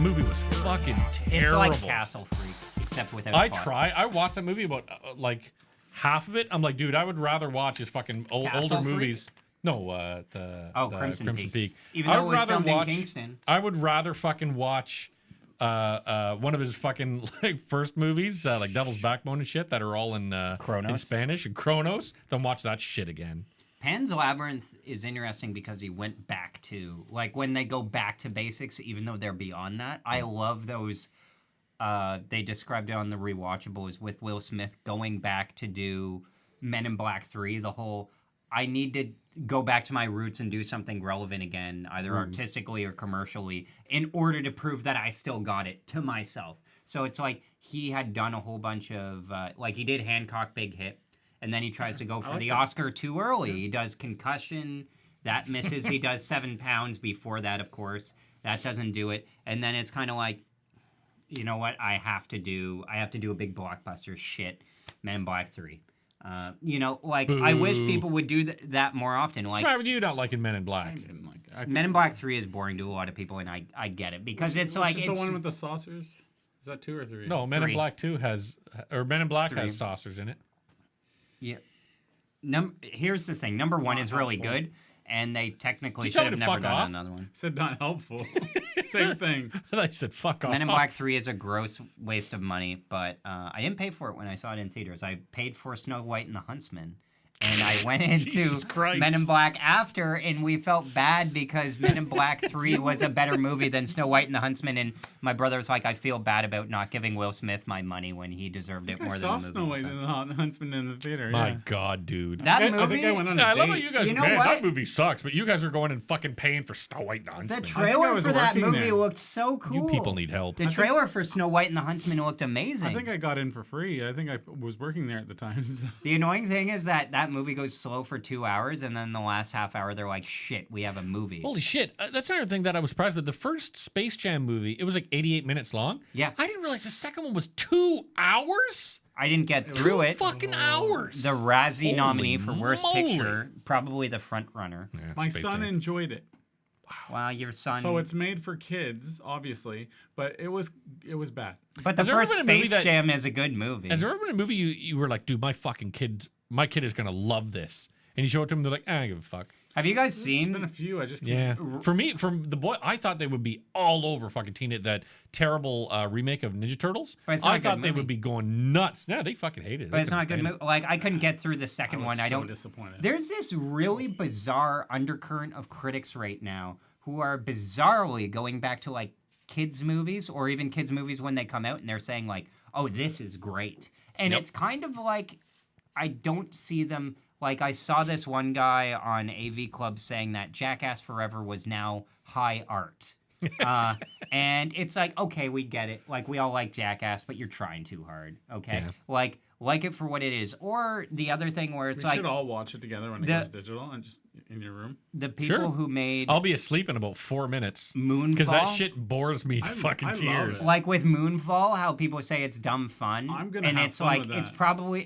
movie was fucking terrible. It's like Castle Freak, except without plot. I watched that movie about like half of it. I'm like, dude, I would rather watch his fucking older movies. No, the Crimson Peak. Even though it was filmed in Kingston. I would rather fucking watch one of his fucking like first movies, like Devil's Backbone and shit, that are all in Spanish and Kronos, than watch that shit again. Pan's Labyrinth is interesting because he went back to, like, when they go back to basics, even though they're beyond that. I love those. They described it on the Rewatchables with Will Smith going back to do Men in Black 3, the whole, I need to go back to my roots and do something relevant again, either artistically or commercially, in order to prove that I still got it to myself. So it's like he had done a whole bunch of, like he did Hancock, big hit, and then he tries to go for the Oscar too early. He does Concussion, that misses. He does 7 pounds before that, of course. That doesn't do it. And then it's kind of like, you know what? I have to do a big blockbuster shit. Men in Black 3. You know, like, I wish people would do that more often. Like, what's wrong with you not liking Men in Black? I didn't like it. Men in Black 3 is boring to a lot of people, and I get it. Because it's like... It's the one with the saucers? Is that 2 or 3? No, Men in Black 2 has... Or Men in Black 3. has saucers in it. Yeah. Here's the thing. Number 1 is really good, and they technically should have never done another one. Said not helpful. Same thing. I thought you said fuck off. Men in Black 3 is a gross waste of money, but I didn't pay for it when I saw it in theaters. I paid for Snow White and the Huntsman. And I went into Men in Black after, and we felt bad because Men in Black 3 was a better movie than Snow White and the Huntsman. And my brother was like, I feel bad about not giving Will Smith my money when he deserved it more than the movie. I saw Snow White and the Huntsman in the theater. My God, dude. That movie? I think I went on a date. I love how you guys man, that movie sucks, but you guys are going and fucking paying for Snow White and the Huntsman. The trailer for that movie looked so cool. You people need help. The trailer for Snow White and the Huntsman looked amazing. I think I got in for free. I think I was working there at the time. So. The annoying thing is that movie goes slow for 2 hours, and then the last half hour, they're like, shit, we have a movie. Holy shit. That's another thing that I was surprised with. The first Space Jam movie, it was like 88 minutes long. Yeah. I didn't realize the second one was 2 hours? I didn't get through it. 2 fucking hours. The Razzie nominee for Worst moly. Picture, probably the front runner. Yeah, My Space son Jam. enjoyed it. Wow, your son. So it's made for kids, obviously, but it was bad. But the first Space Jam is a good movie. Has there ever been a movie you were like, dude, my kid is going to love this? And you show it to them, they're like, I don't give a fuck. Have you guys seen? There's been a few. I just can't. Yeah. For me, from the boy, I thought they would be all over fucking that terrible remake of Ninja Turtles. I thought they would be going nuts. No, they fucking hated it. But it's not a good movie. Like, I couldn't get through the second one. I don't. Disappointed. There's this really bizarre undercurrent of critics right now who are bizarrely going back to like kids movies or even kids movies when they come out, and they're saying like, "Oh, this is great," and it's kind of like I don't see them. Like, I saw this one guy on AV Club saying that Jackass Forever was now high art. And it's like, okay, we get it. Like, we all like Jackass, but you're trying too hard, okay? Yeah. Like it for what it is. Or the other thing where it's we should all watch it together when it goes digital and just in your room. The people who made... I'll be asleep in about 4 minutes. Moonfall. Because that shit bores me to fucking tears. Like with Moonfall, how people say it's dumb fun. I'm going to have fun with that. It's probably...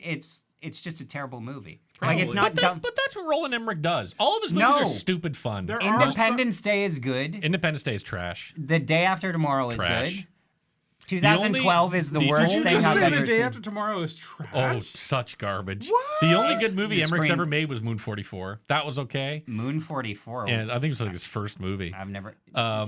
It's just a terrible movie. Probably. Like, it's not dumb. But that's what Roland Emmerich does. All of his movies are stupid fun. Independence Day is good. Independence Day is trash. The Day After Tomorrow is good. 2012 is the worst thing I've ever seen. Did you just say The Day After Tomorrow is trash? Oh, such garbage. What? The only good movie Emmerich's ever made was Moon 44. That was okay. Moon 44? Yeah, I think it was like his first movie. I've never...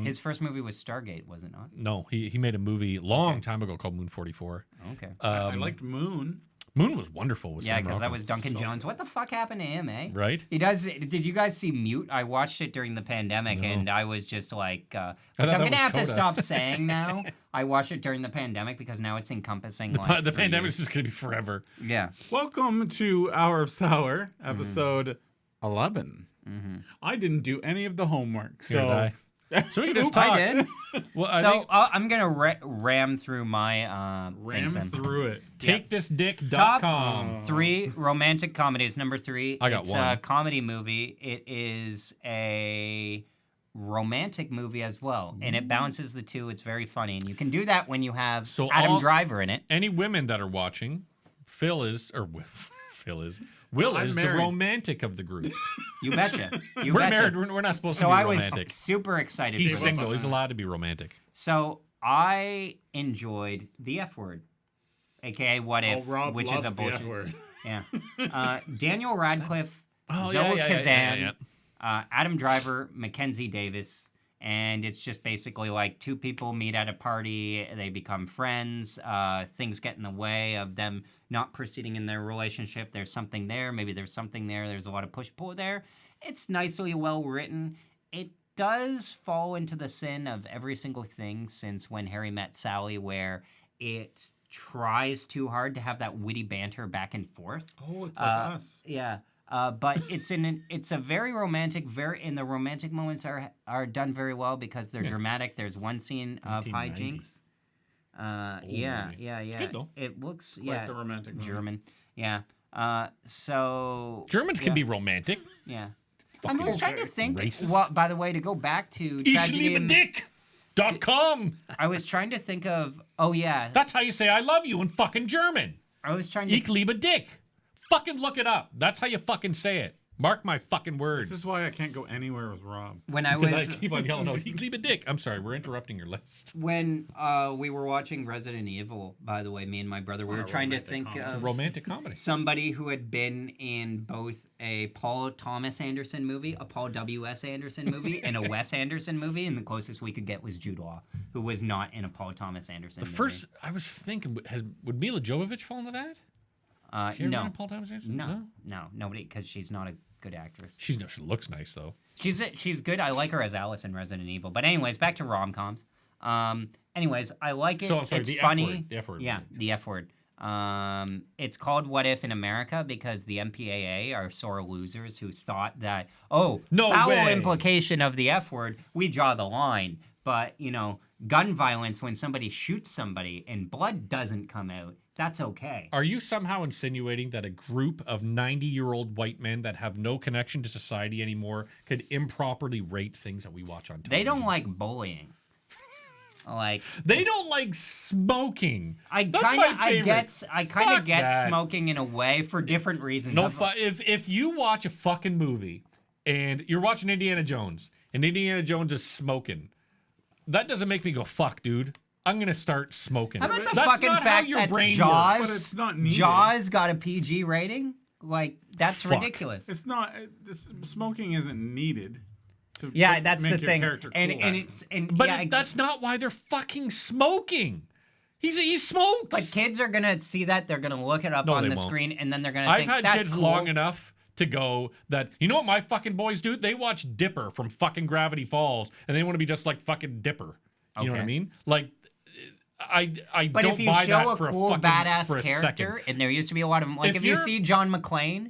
his first movie was Stargate, was it not? No, he made a movie a long time ago called Moon 44. Okay. I liked Moon. Moon was wonderful with Sam because that Rockwell. was Duncan Jones. What the fuck happened to him, eh? Right? He does. Did you guys see Mute? I watched it during the pandemic, and I was just like, which I'm gonna have to stop saying now. I watched it during the pandemic because now it's encompassing. The pandemic is just gonna be forever. Yeah. Welcome to Hour of Sour, episode 11. Mm-hmm. I didn't do any of the homework, so. So we can just talk. I did. Well, I'm gonna ram through my ram through it. TakeThisDick.com. Top 3 romantic comedies. Number 3. I got it's one. A comedy movie. It is a romantic movie as well, and it balances the two. It's very funny, and you can do that when you have Adam Driver in it. Any women that are watching, Will is the romantic of the group. You betcha. We're married. We're not supposed to be romantic. So I was super excited. He's single. He's allowed to be romantic. So I enjoyed The F Word, a.k.a. What If, Rob which loves is a bullshit. The F Word. Yeah. Daniel Radcliffe, Zoe Kazan, Adam Driver, Mackenzie Davis. And it's just basically like two people meet at a party, they become friends, things get in the way of them not proceeding in their relationship. There's something there, maybe there's something there, there's a lot of push-pull there. It's nicely well written. It does fall into the sin of every single thing since When Harry Met Sally, where it tries too hard to have that witty banter back and forth. Oh, it's like us. Yeah. But it's a very romantic, and the romantic moments are done very well because they're dramatic. There's one scene of hijinks. Yeah. It's good though. It looks Like the romantic movie. German. Yeah. So Germans can be romantic. Yeah. I was trying to think. Racist. Well, by the way, to go back to IchLiebeDick.com. I was trying to think of. Oh yeah. That's how you say I love you in fucking German. I was trying to. Ich liebe Dick. Fucking look it up. That's how you fucking say it. Mark my fucking words. This is why I can't go anywhere with Rob. Because I keep on yelling out, Ich liebe Dick. I'm sorry, we're interrupting your list. When we were watching Resident Evil, by the way, me and my brother, we were trying to think of a romantic comedy. Somebody who had been in both a Paul Thomas Anderson movie, a Paul W.S. Anderson movie, and a Wes Anderson movie, and the closest we could get was Jude Law, who was not in a Paul Thomas Anderson movie. First, I was thinking, would Mila Jovovich fall into that? No. Paul Thomas Anderson? No, nobody, because she's not a good actress. She looks nice though. She's good. I like her as Alice in Resident Evil. But anyways, back to rom-coms. Anyways, I like it. So I'm sorry, it's the funny. F word. Yeah, the F word. It's called What If in America because the MPAA are sore losers who thought that foul implication of the F word, we draw the line. But gun violence when somebody shoots somebody and blood doesn't come out. That's okay. Are you somehow insinuating that a group of 90-year-old white men that have no connection to society anymore could improperly rate things that we watch on television? They don't like bullying. They don't like smoking. I kind of get smoking in a way for different reasons. No, if you watch a fucking movie and you're watching Indiana Jones and Indiana Jones is smoking, that doesn't make me go, fuck, dude. I'm going to start smoking. How about the fucking fact that Jaws, but it's not needed. Jaws got a PG rating? That's ridiculous. It's not. Smoking isn't needed. That's make the your thing. Character cool. But that's not why they're fucking smoking. He smokes. But kids are going to see that. They're going to look it up on the screen, and then they're going to think, I've had that's kids cool. long enough to go that, you know what my fucking boys do? They watch Dipper from fucking Gravity Falls, and they want to be just like fucking Dipper. You know what I mean? I but don't if you buy show that for a cool badass character, and there used to be a lot of them, if you see John McClane,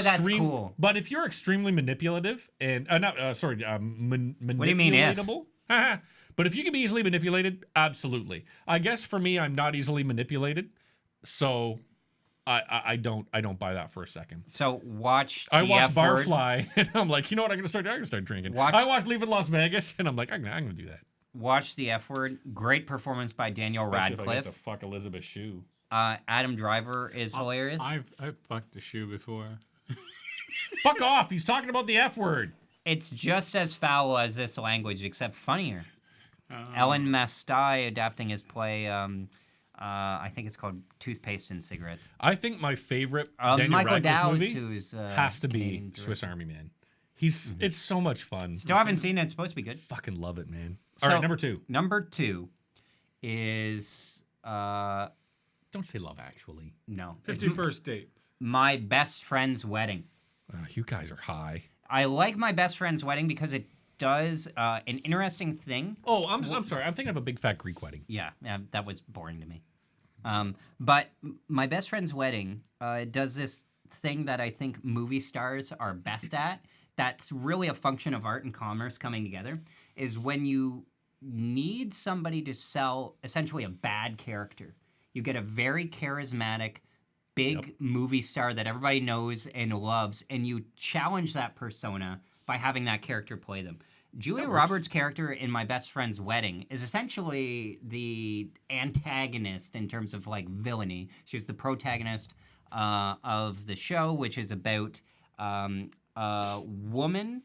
that's cool. But if you're extremely manipulative and what do you mean if? But if you can be easily manipulated, absolutely. I guess for me, I'm not easily manipulated, so I don't buy that for a second. So watch Barfly, and I'm like, you know what? I'm gonna start drinking. I watched Leaving Las Vegas, and I'm like, I'm gonna do that. Watch The F Word. Great performance by Daniel Radcliffe. If I get to fuck Elizabeth Shue. Adam Driver is hilarious. I've fucked a shoe before. Fuck off! He's talking about the F word. It's just as foul as this language, except funnier. Ellen Mastai adapting his play. I think it's called Toothpaste and Cigarettes. I think my favorite Daniel Michael Radcliffe Dowse, movie who's has to be Swiss Army Man. It's so much fun. Still haven't seen it. It's supposed to be good. Fucking love it, man. All right, number two. Number two is don't say Love Actually. No. 50 First Dates. My Best Friend's Wedding. You guys are high. I like My Best Friend's Wedding because it does an interesting thing. Oh, I'm sorry. I'm thinking of A Big Fat Greek Wedding. Yeah, that was boring to me. But My Best Friend's Wedding does this thing that I think movie stars are best at. That's really a function of art and commerce coming together, is when you need somebody to sell essentially a bad character. You get a very charismatic, big movie star that everybody knows and loves, and you challenge that persona by having that character play them. Julia Roberts' character in My Best Friend's Wedding is essentially the antagonist in terms of villainy. She's the protagonist of the show, which is about woman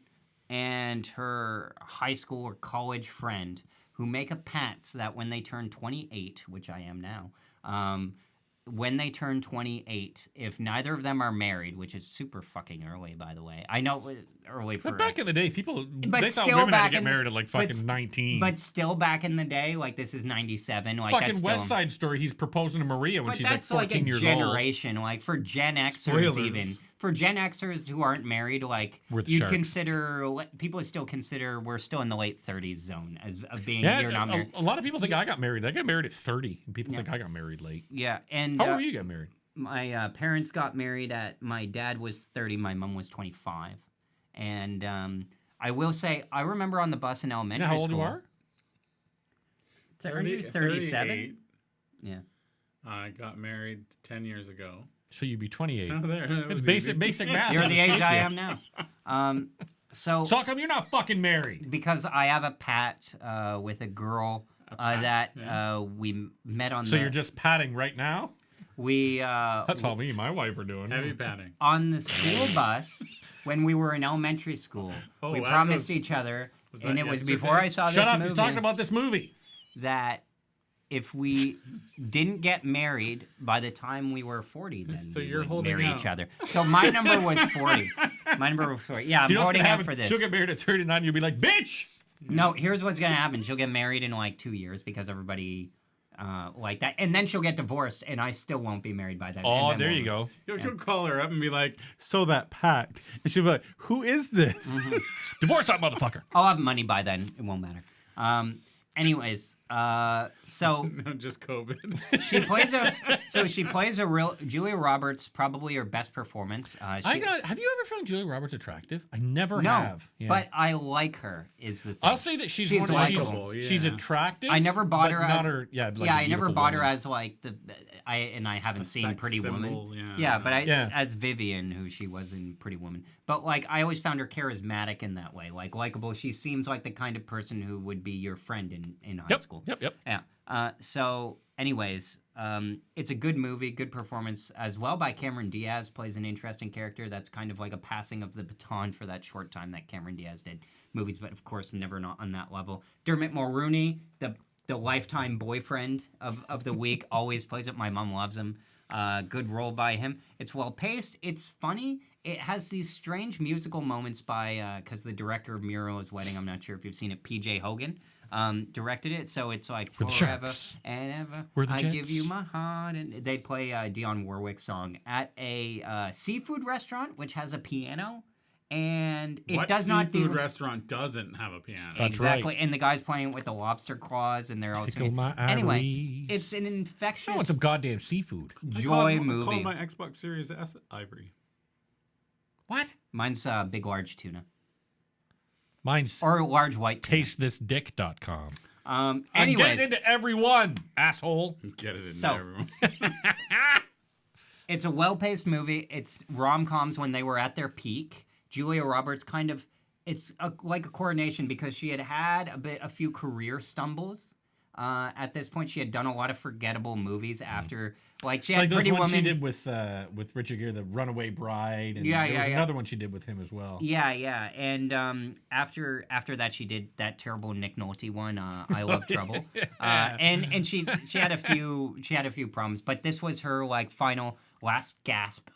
and her high school or college friend who make a pact that when they turn 28, which I am now, when they turn 28, if neither of them are married, which is super fucking early, by the way. I know early for... But back in the day, they thought women had to get married at like fucking 19. But still back in the day, like this is 97. Like fucking West Side Story, he's proposing to Maria when she's like 14 years old. That's like a generation. Like for Gen Xers even. For Gen Xers who aren't married, like you'd consider, people still consider we're still in the late 30s zone of being you're not married. A lot of people think I got married. I got married at 30, and people think I got married late. Yeah, and how old you got married? My parents got married my dad was 30, my mom was 25, and I will say I remember on the bus in elementary school. How old you are? Are you 37? Yeah. I got married 10 years ago. So you'd be 28. Oh, there. It's basic math. You're the age I am now. So how come you're not fucking married? Because I have a pact with a girl that we met on. So you're just patting right now? That's all me and my wife are doing. Heavy patting. On the school bus when we were in elementary school. We promised each other, and it was before I saw this movie. Shut up! He's talking about this movie. That if we didn't get married by the time we were 40, then we would marry each other. So my number was 40. My number was 40. Yeah, I'm holding out for this. She'll get married at 39. You'll be like, bitch! No, here's what's going to happen. She'll get married in like 2 years because everybody like that. And then she'll get divorced, and I still won't be married by then. Oh, there you go. You'll call her up and be like, so that pact. And she'll be like, who is this? Mm-hmm. Divorce that motherfucker. I'll have money by then. It won't matter. Anyways, so no, just COVID. she plays a real Julia Roberts, probably her best performance. Have you ever found Julia Roberts attractive? I never have. Yeah. But I like her. Is the thing. I'll say that she's likable. She's attractive. I never bought her as I never bought her as like I haven't seen Pretty symbol, Woman. But as Vivian, who she was in Pretty Woman. But like I always found her charismatic in that way, like likable. She seems like the kind of person who would be your friend in high school. Yep. Yeah. So, anyways, it's a good movie, good performance as well by Cameron Diaz. Plays an interesting character. That's kind of like a passing of the baton for that short time that Cameron Diaz did movies, but of course, never not on that level. Dermot Mulroney, the lifetime boyfriend of the week, always plays it. My mom loves him. Good role by him. It's well paced. It's funny. It has these strange musical moments because the director of Muriel's Wedding, I'm not sure if you've seen it, P.J. Hogan, directed it. So it's like forever and ever, I give you my heart. And they play a Dionne Warwick song at a seafood restaurant, which has a piano. And it does not do... What seafood restaurant doesn't have a piano? That's exactly. right. And the guy's playing it with the lobster claws, and they're all singing. Anyway, it's an infectious... I want some goddamn seafood. Joy movie. I call my Xbox Series S Ivory. What? Mine's big, large tuna. Mine's... Or large white tuna. TasteThisDick.com. Anyways. Get it into everyone, asshole. Get it into everyone. It's a well-paced movie. It's rom-coms when they were at their peak. Julia Roberts it's like a coronation because she had a few career stumbles. At this point, she had done a lot of forgettable movies after, like she had Pretty Woman. She did with Richard Gere, The Runaway Bride, and there was another one she did with him as well. Yeah, and after that, she did that terrible Nick Nolte one, I Love Trouble, and she had a few problems, but this was her like final last gasp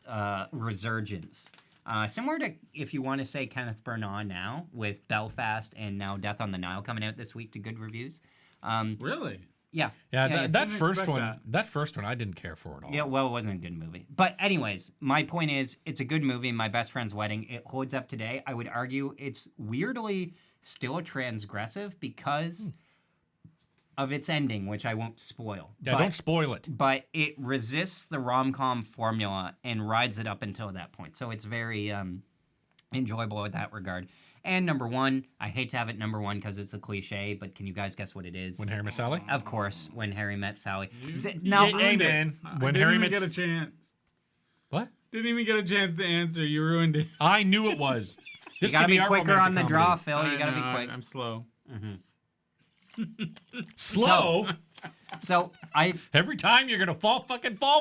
resurgence. Similar to, if you want to say, Kenneth Branagh now, with Belfast and now Death on the Nile coming out this week to good reviews. Really? Yeah. That first one I didn't care for at all. Yeah, well, it wasn't a good movie. But anyways, my point is, it's a good movie, My Best Friend's Wedding. It holds up today. I would argue it's weirdly still transgressive because of its ending, which I won't spoil. Yeah, don't spoil it. But it resists the rom-com formula and rides it up until that point. So it's very enjoyable in that regard. And number one, I hate to have it number one because it's a cliche, but can you guys guess what it is? When Harry Met Sally? When Harry Met Sally. Man. When Harry Met... Didn't even get a chance. What? Didn't even get a chance to answer. You ruined it. I knew it was. This you gotta be quicker on the draw, Phil. You gotta be quick. I'm slow. Mm-hmm. Slow? So every time you're gonna fall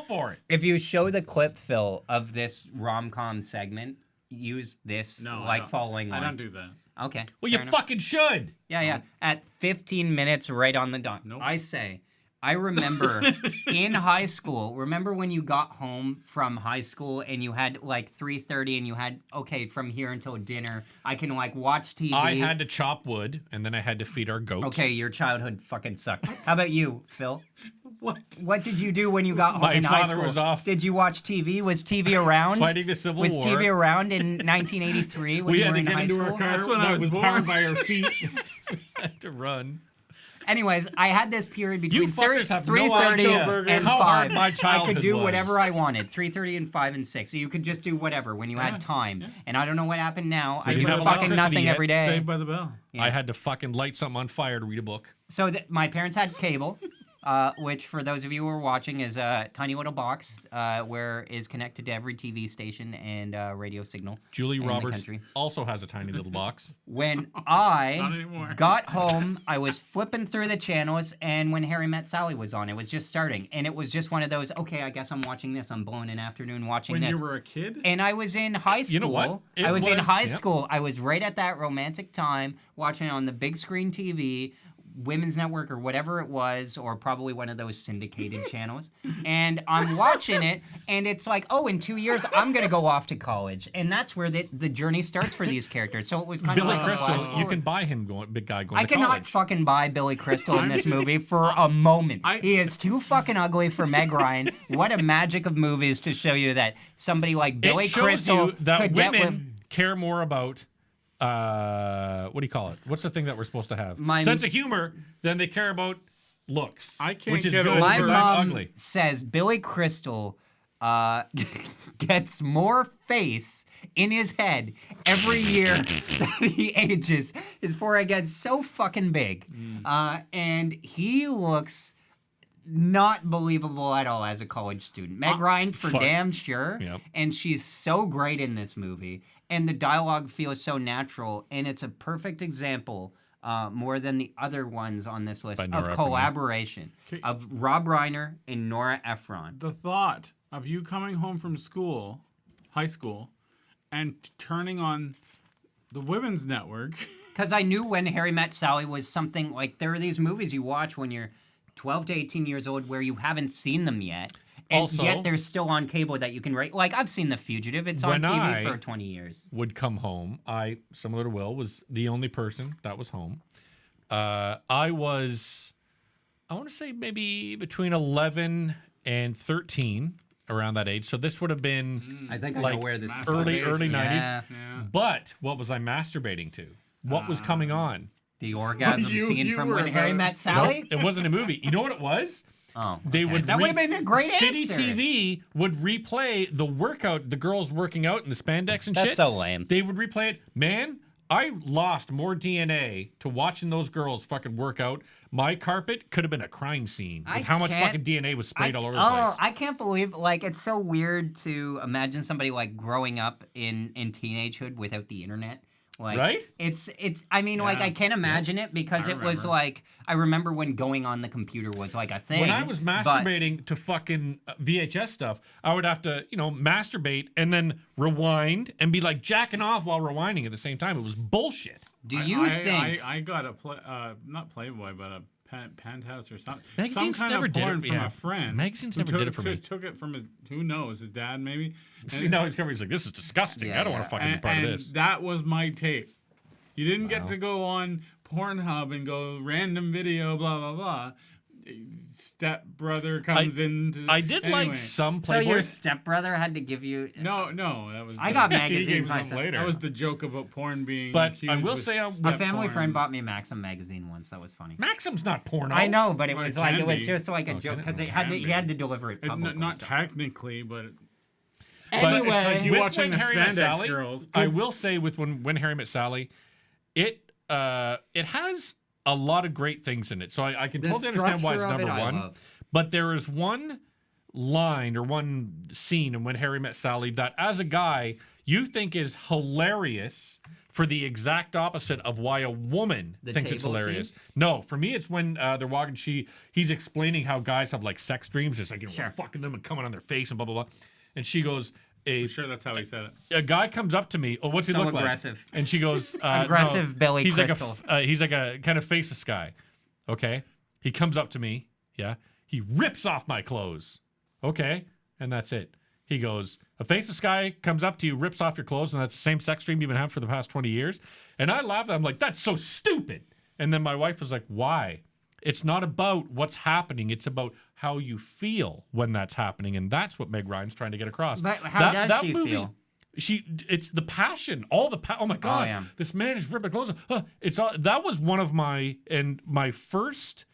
for it. If you show the clip, Phil, of this rom-com segment, use this No, following line? I don't do that. Okay. Well, you fucking should. Yeah. At 15 minutes right on the dot. Nope. I remember in high school, remember when you got home from high school and you had like 3:30 and you had, okay, from here until dinner, I can like watch TV. I had to chop wood and then I had to feed our goats. Okay, your childhood fucking sucked. How about you, Phil? What? What did you do when you got home My in high father school? was off. Did you watch TV? Was TV around? Fighting the Civil Was War. TV around in 1983 when We you had were to in get high into school? our car. That's when I was born. powered by our feet. Had to run. Anyways, I had this period between You fuckers have no 3:30 idea and how hard 5. my I childhood could do was. whatever I wanted. 3:30 and 5 and 6. So you could just do whatever when you had time. And I don't know what happened now. I you do didn't have fucking electricity nothing yet. every day. Saved by the Bell. I had to fucking light something on fire to read a book. So my parents had cable, which for those of you who are watching is a tiny little box where is connected to every TV station and radio signal. Julie in the Roberts country. also has a tiny little box. When Not I anymore. got home, I was flipping through the channels, and when Harry Met Sally was on, it was just starting, and it was just one of those. Okay, I guess I'm watching this. I'm blowing an afternoon watching When this. you were a kid? And I was in high school. You know what? I was in high yep. school. I was right at that romantic time watching it on the big screen TV, Women's Network or whatever it was, or probably one of those syndicated channels. And I'm watching it, and it's like, oh, in 2 years, I'm going to go off to college. And that's where the journey starts for these characters. So it was kind of Billy like Crystal, flash you forward. can buy him big guy going I to cannot college. fucking buy Billy Crystal in this movie for a moment. I- He is too fucking ugly for Meg Ryan. What a magic of movies to show you that somebody like Billy it shows Crystal you that could get women care more about what do you call it? What's the thing that we're supposed to have? Sense of humor than they care about looks. I can't which is get good over- My because mom I'm ugly. says Billy Crystal gets more face in his head every year that he ages. His forehead gets so fucking big. And he looks not believable at all as a college student. Meg Ryan, for fuck. damn sure. Yep. And she's so great in this movie. And the dialogue feels so natural. And it's a perfect example, more than the other ones on this list, By of Nora Ephron. collaboration of Rob Reiner and Nora Ephron. The thought of you coming home from school, high school, and turning on the Women's Network. Because I knew when Harry Met Sally was something like, there are these movies you watch when you're 12 to 18 years old where you haven't seen them yet. And Also- yet they're still on cable that you can rate. Like, I've seen The Fugitive. It's on When TV I- for 20 years. Would come home. I, similar to Will, was the only person that was home. I was, I want to say maybe between 11 and 13, around that age. So this would have been I think I like know where this is early going. 90s. Yeah. But what was I masturbating to? What was coming on? The orgasm You- scene you from were When Harry about- Met Sally? Nope, it wasn't a movie. You know what it was? Oh, They okay. would That would have been a great City answer. TV would replay the workout, the girls working out in the spandex and That's shit. so lame. They would replay it. Man, I lost more DNA to watching those girls fucking work out. My carpet could have been a crime scene with I how much can't- fucking DNA was sprayed all over the place. I can't believe, like, it's so weird to imagine somebody, like, growing up in teenagehood without the internet. Like, Right? It's. I mean, like, Yeah. I can't imagine it because I it was remember. like, I remember when going on the computer was like a thing. When I was but- masturbating to fucking VHS stuff, I would have to, masturbate and then rewind and be like jacking off while rewinding at the same time. It was bullshit. Do you think? I got a not Playboy, but a Penthouse or something. Magazines some kind never of did it, porn from yeah. a friend. Magazines who never did it for me. Took it from his, who knows, his dad maybe. See, now he's like, this is disgusting. Yeah, I don't want yeah. to fucking be part of this. that was my tape. You didn't get to go on Pornhub and go random video, blah blah blah. Stepbrother comes in. I did anyway. like some So Playboy. your stepbrother had to give you? No, that was. I got He magazines gave some myself. later. That was the joke about porn being. But huge I will with say, A step family porn. friend bought me Maxim magazine once. That was funny. Maxim's not porno. I know, but it Well, was it like can it was be. just like a Oh, joke can it? because It he had to deliver it publicly. Not so. technically, but Anyway, it's like you With watching the When Harry Met spandex Sally, girls. I will say with when Harry Met Sally, it has a lot of great things in it. So I can The totally understand why it's structure of number it I one. love. But there is one line or one scene in When Harry Met Sally that, as a guy, you think is hilarious for the exact opposite of why a woman The thinks it's table hilarious. scene? No, for me, it's when they're walking. He's explaining how guys have like sex dreams. It's like Sure. fucking them and coming on their face and blah blah blah. And she goes, I'm sure that's how he said it. A guy comes up to me. Oh, what's he look aggressive. like? And she goes, aggressive no, Billy he's Crystal. He's like a kind of faceless guy. Okay. He comes up to me. Yeah. He rips off my clothes. Okay. And that's it. He goes, a faceless guy comes up to you, rips off your clothes, and that's the same sex dream you've been having for the past 20 years. And I laughed. I'm like, that's so stupid. And then my wife was like, why? It's not about what's happening. It's about how you feel when that's happening. And that's what Meg Ryan's trying to get across. But how does she feel? It's the passion, all the oh my God, this man is ripping clothes. It's all, that was one of my first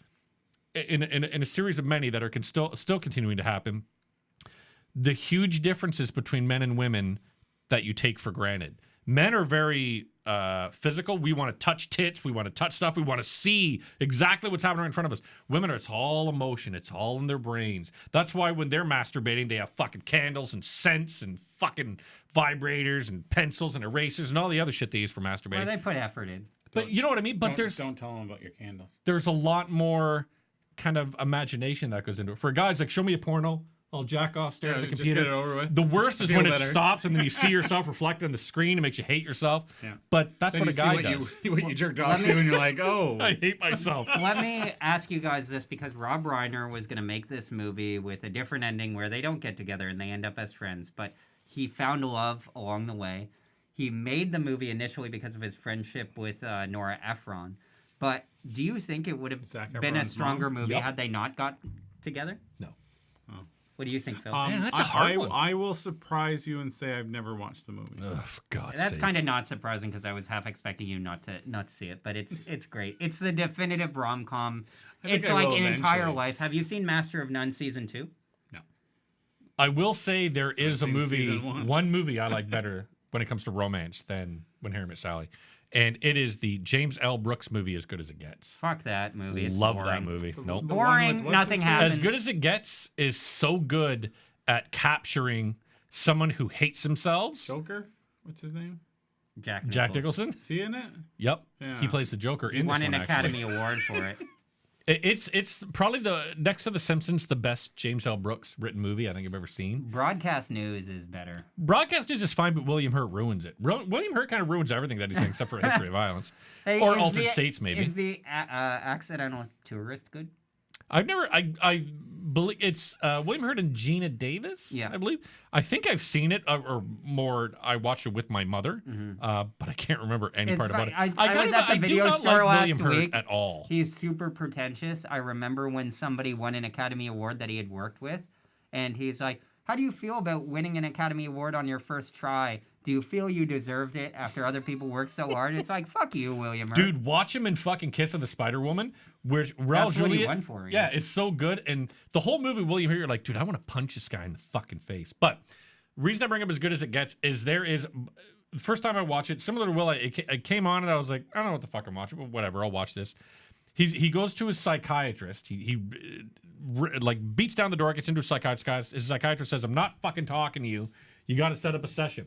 in a series of many that are still continuing to happen. The huge differences between men and women that you take for granted. Men are very physical. We want to touch tits. We want to touch stuff. We want to see exactly what's happening right in front of us. Women, it's all emotion. It's all in their brains. That's why when they're masturbating, they have fucking candles and scents and fucking vibrators and pencils and erasers and all the other shit they use for masturbating. Well, they put effort in. But you know what I mean? But don't tell them about your candles. There's a lot more kind of imagination that goes into it. For a guy, it's like, show me a porno. I'll jack off, stare at the computer. Just get it over with. The worst is when it stops and then you see yourself reflected on the screen. It makes you hate yourself. Yeah. But that's then what a guy does. What you jerked off to, and you're like, oh. I hate myself. Let me ask you guys this, because Rob Reiner was going to make this movie with a different ending where they don't get together and they end up as friends. But he found love along the way. He made the movie initially because of his friendship with Nora Ephron. But do you think it would have been a stronger movie had they not got together? No. What do you think, Phil? Man, that's a hard one. I will surprise you and say I've never watched the movie. For God's That's sake. kind of not surprising because I was half expecting you not to see it, but it's great. It's the definitive rom-com. It's like an entire life. Have you seen Master of None season 2? No. I will say there is a movie, one movie I like better when it comes to romance than When Harry Met Sally. And it is the James L. Brooks movie, As Good as It Gets. Fuck that movie. It's Love boring. that movie. Nope. Boring. Nothing happens. As Good as It Gets is so good at capturing someone who hates themselves. Joker? What's his name? Jack Nicholson. Is he in it? Yep. Yeah. He plays the Joker in this one, He won an Academy Award for it. It's probably the next to The Simpsons, the best James L. Brooks written movie I think I've ever seen. Broadcast News is better. Broadcast News is fine, but William Hurt ruins it. William Hurt kind of ruins everything that he's saying, except for History of Violence. Or Altered States, maybe. Is the Accidental Tourist good? I've never. I believe it's William Hurt and Gina Davis. Yeah, I believe. I think I've seen it, or more. I watched it with my mother, but I can't remember any part about it. I was at the video store last week. At all. He's super pretentious. I remember when somebody won an Academy Award that he had worked with, and he's like, "How do you feel about winning an Academy Award on your first try? Do you feel you deserved it after other people worked so hard?" It's like, fuck you, William Hurt. Dude, watch him in fucking Kiss of the Spider Woman, where Raul Julia, what he won for. Yeah, it's so good. And the whole movie, William Hurt, you're like, dude, I want to punch this guy in the fucking face. But the reason I bring up As Good as It Gets is the first time I watch it, similar to Will, it came on and I was like, I don't know what the fuck I'm watching, but whatever, I'll watch this. He goes to his psychiatrist. He like beats down the door, gets into a psychiatrist. His psychiatrist says, I'm not fucking talking to you. You got to set up a session.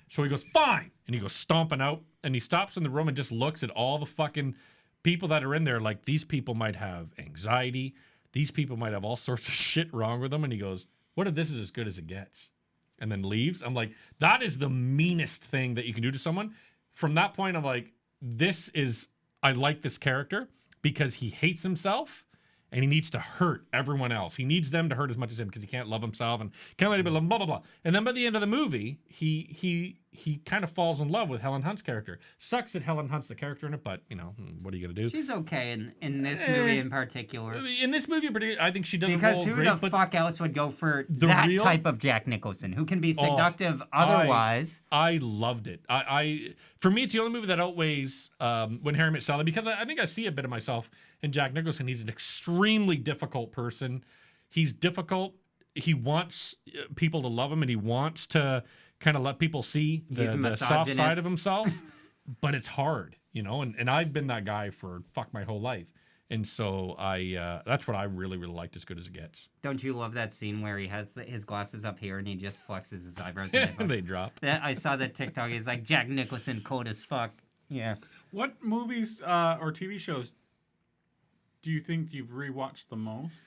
So he goes, fine. And he goes stomping out. And he stops in the room and just looks at all the fucking people that are in there. Like, these people might have anxiety. These people might have all sorts of shit wrong with them. And he goes, what if this is as good as it gets? And then leaves. I'm like, that is the meanest thing that you can do to someone. From that point, I'm like, I like this character because he hates himself. And he needs to hurt everyone else. He needs them to hurt as much as him because he can't love himself and can't let anybody love him, blah, blah, blah. And then by the end of the movie, he kind of falls in love with Helen Hunt's character. Sucks that Helen Hunt's the character in it, but, you know, what are you going to do? She's okay in this movie in particular. In this movie in particular, I think she does because a role who great, the fuck else would go for that type of Jack Nicholson, who can be seductive otherwise? I loved it. For me, it's the only movie that outweighs When Harry Met Sally, because I think I see a bit of myself in Jack Nicholson. He's an extremely difficult person. He's difficult. He wants people to love him, and he wants to kind of let people see the soft side of himself. But it's hard, you know, and I've been that guy for my whole life. And so that's what I really, really liked As Good as It Gets. Don't you love that scene where he has his glasses up here and he just flexes his eyebrows? And they drop. I saw that TikTok. It's like Jack Nicholson cold as fuck. Yeah. What movies or TV shows do you think you've rewatched the most?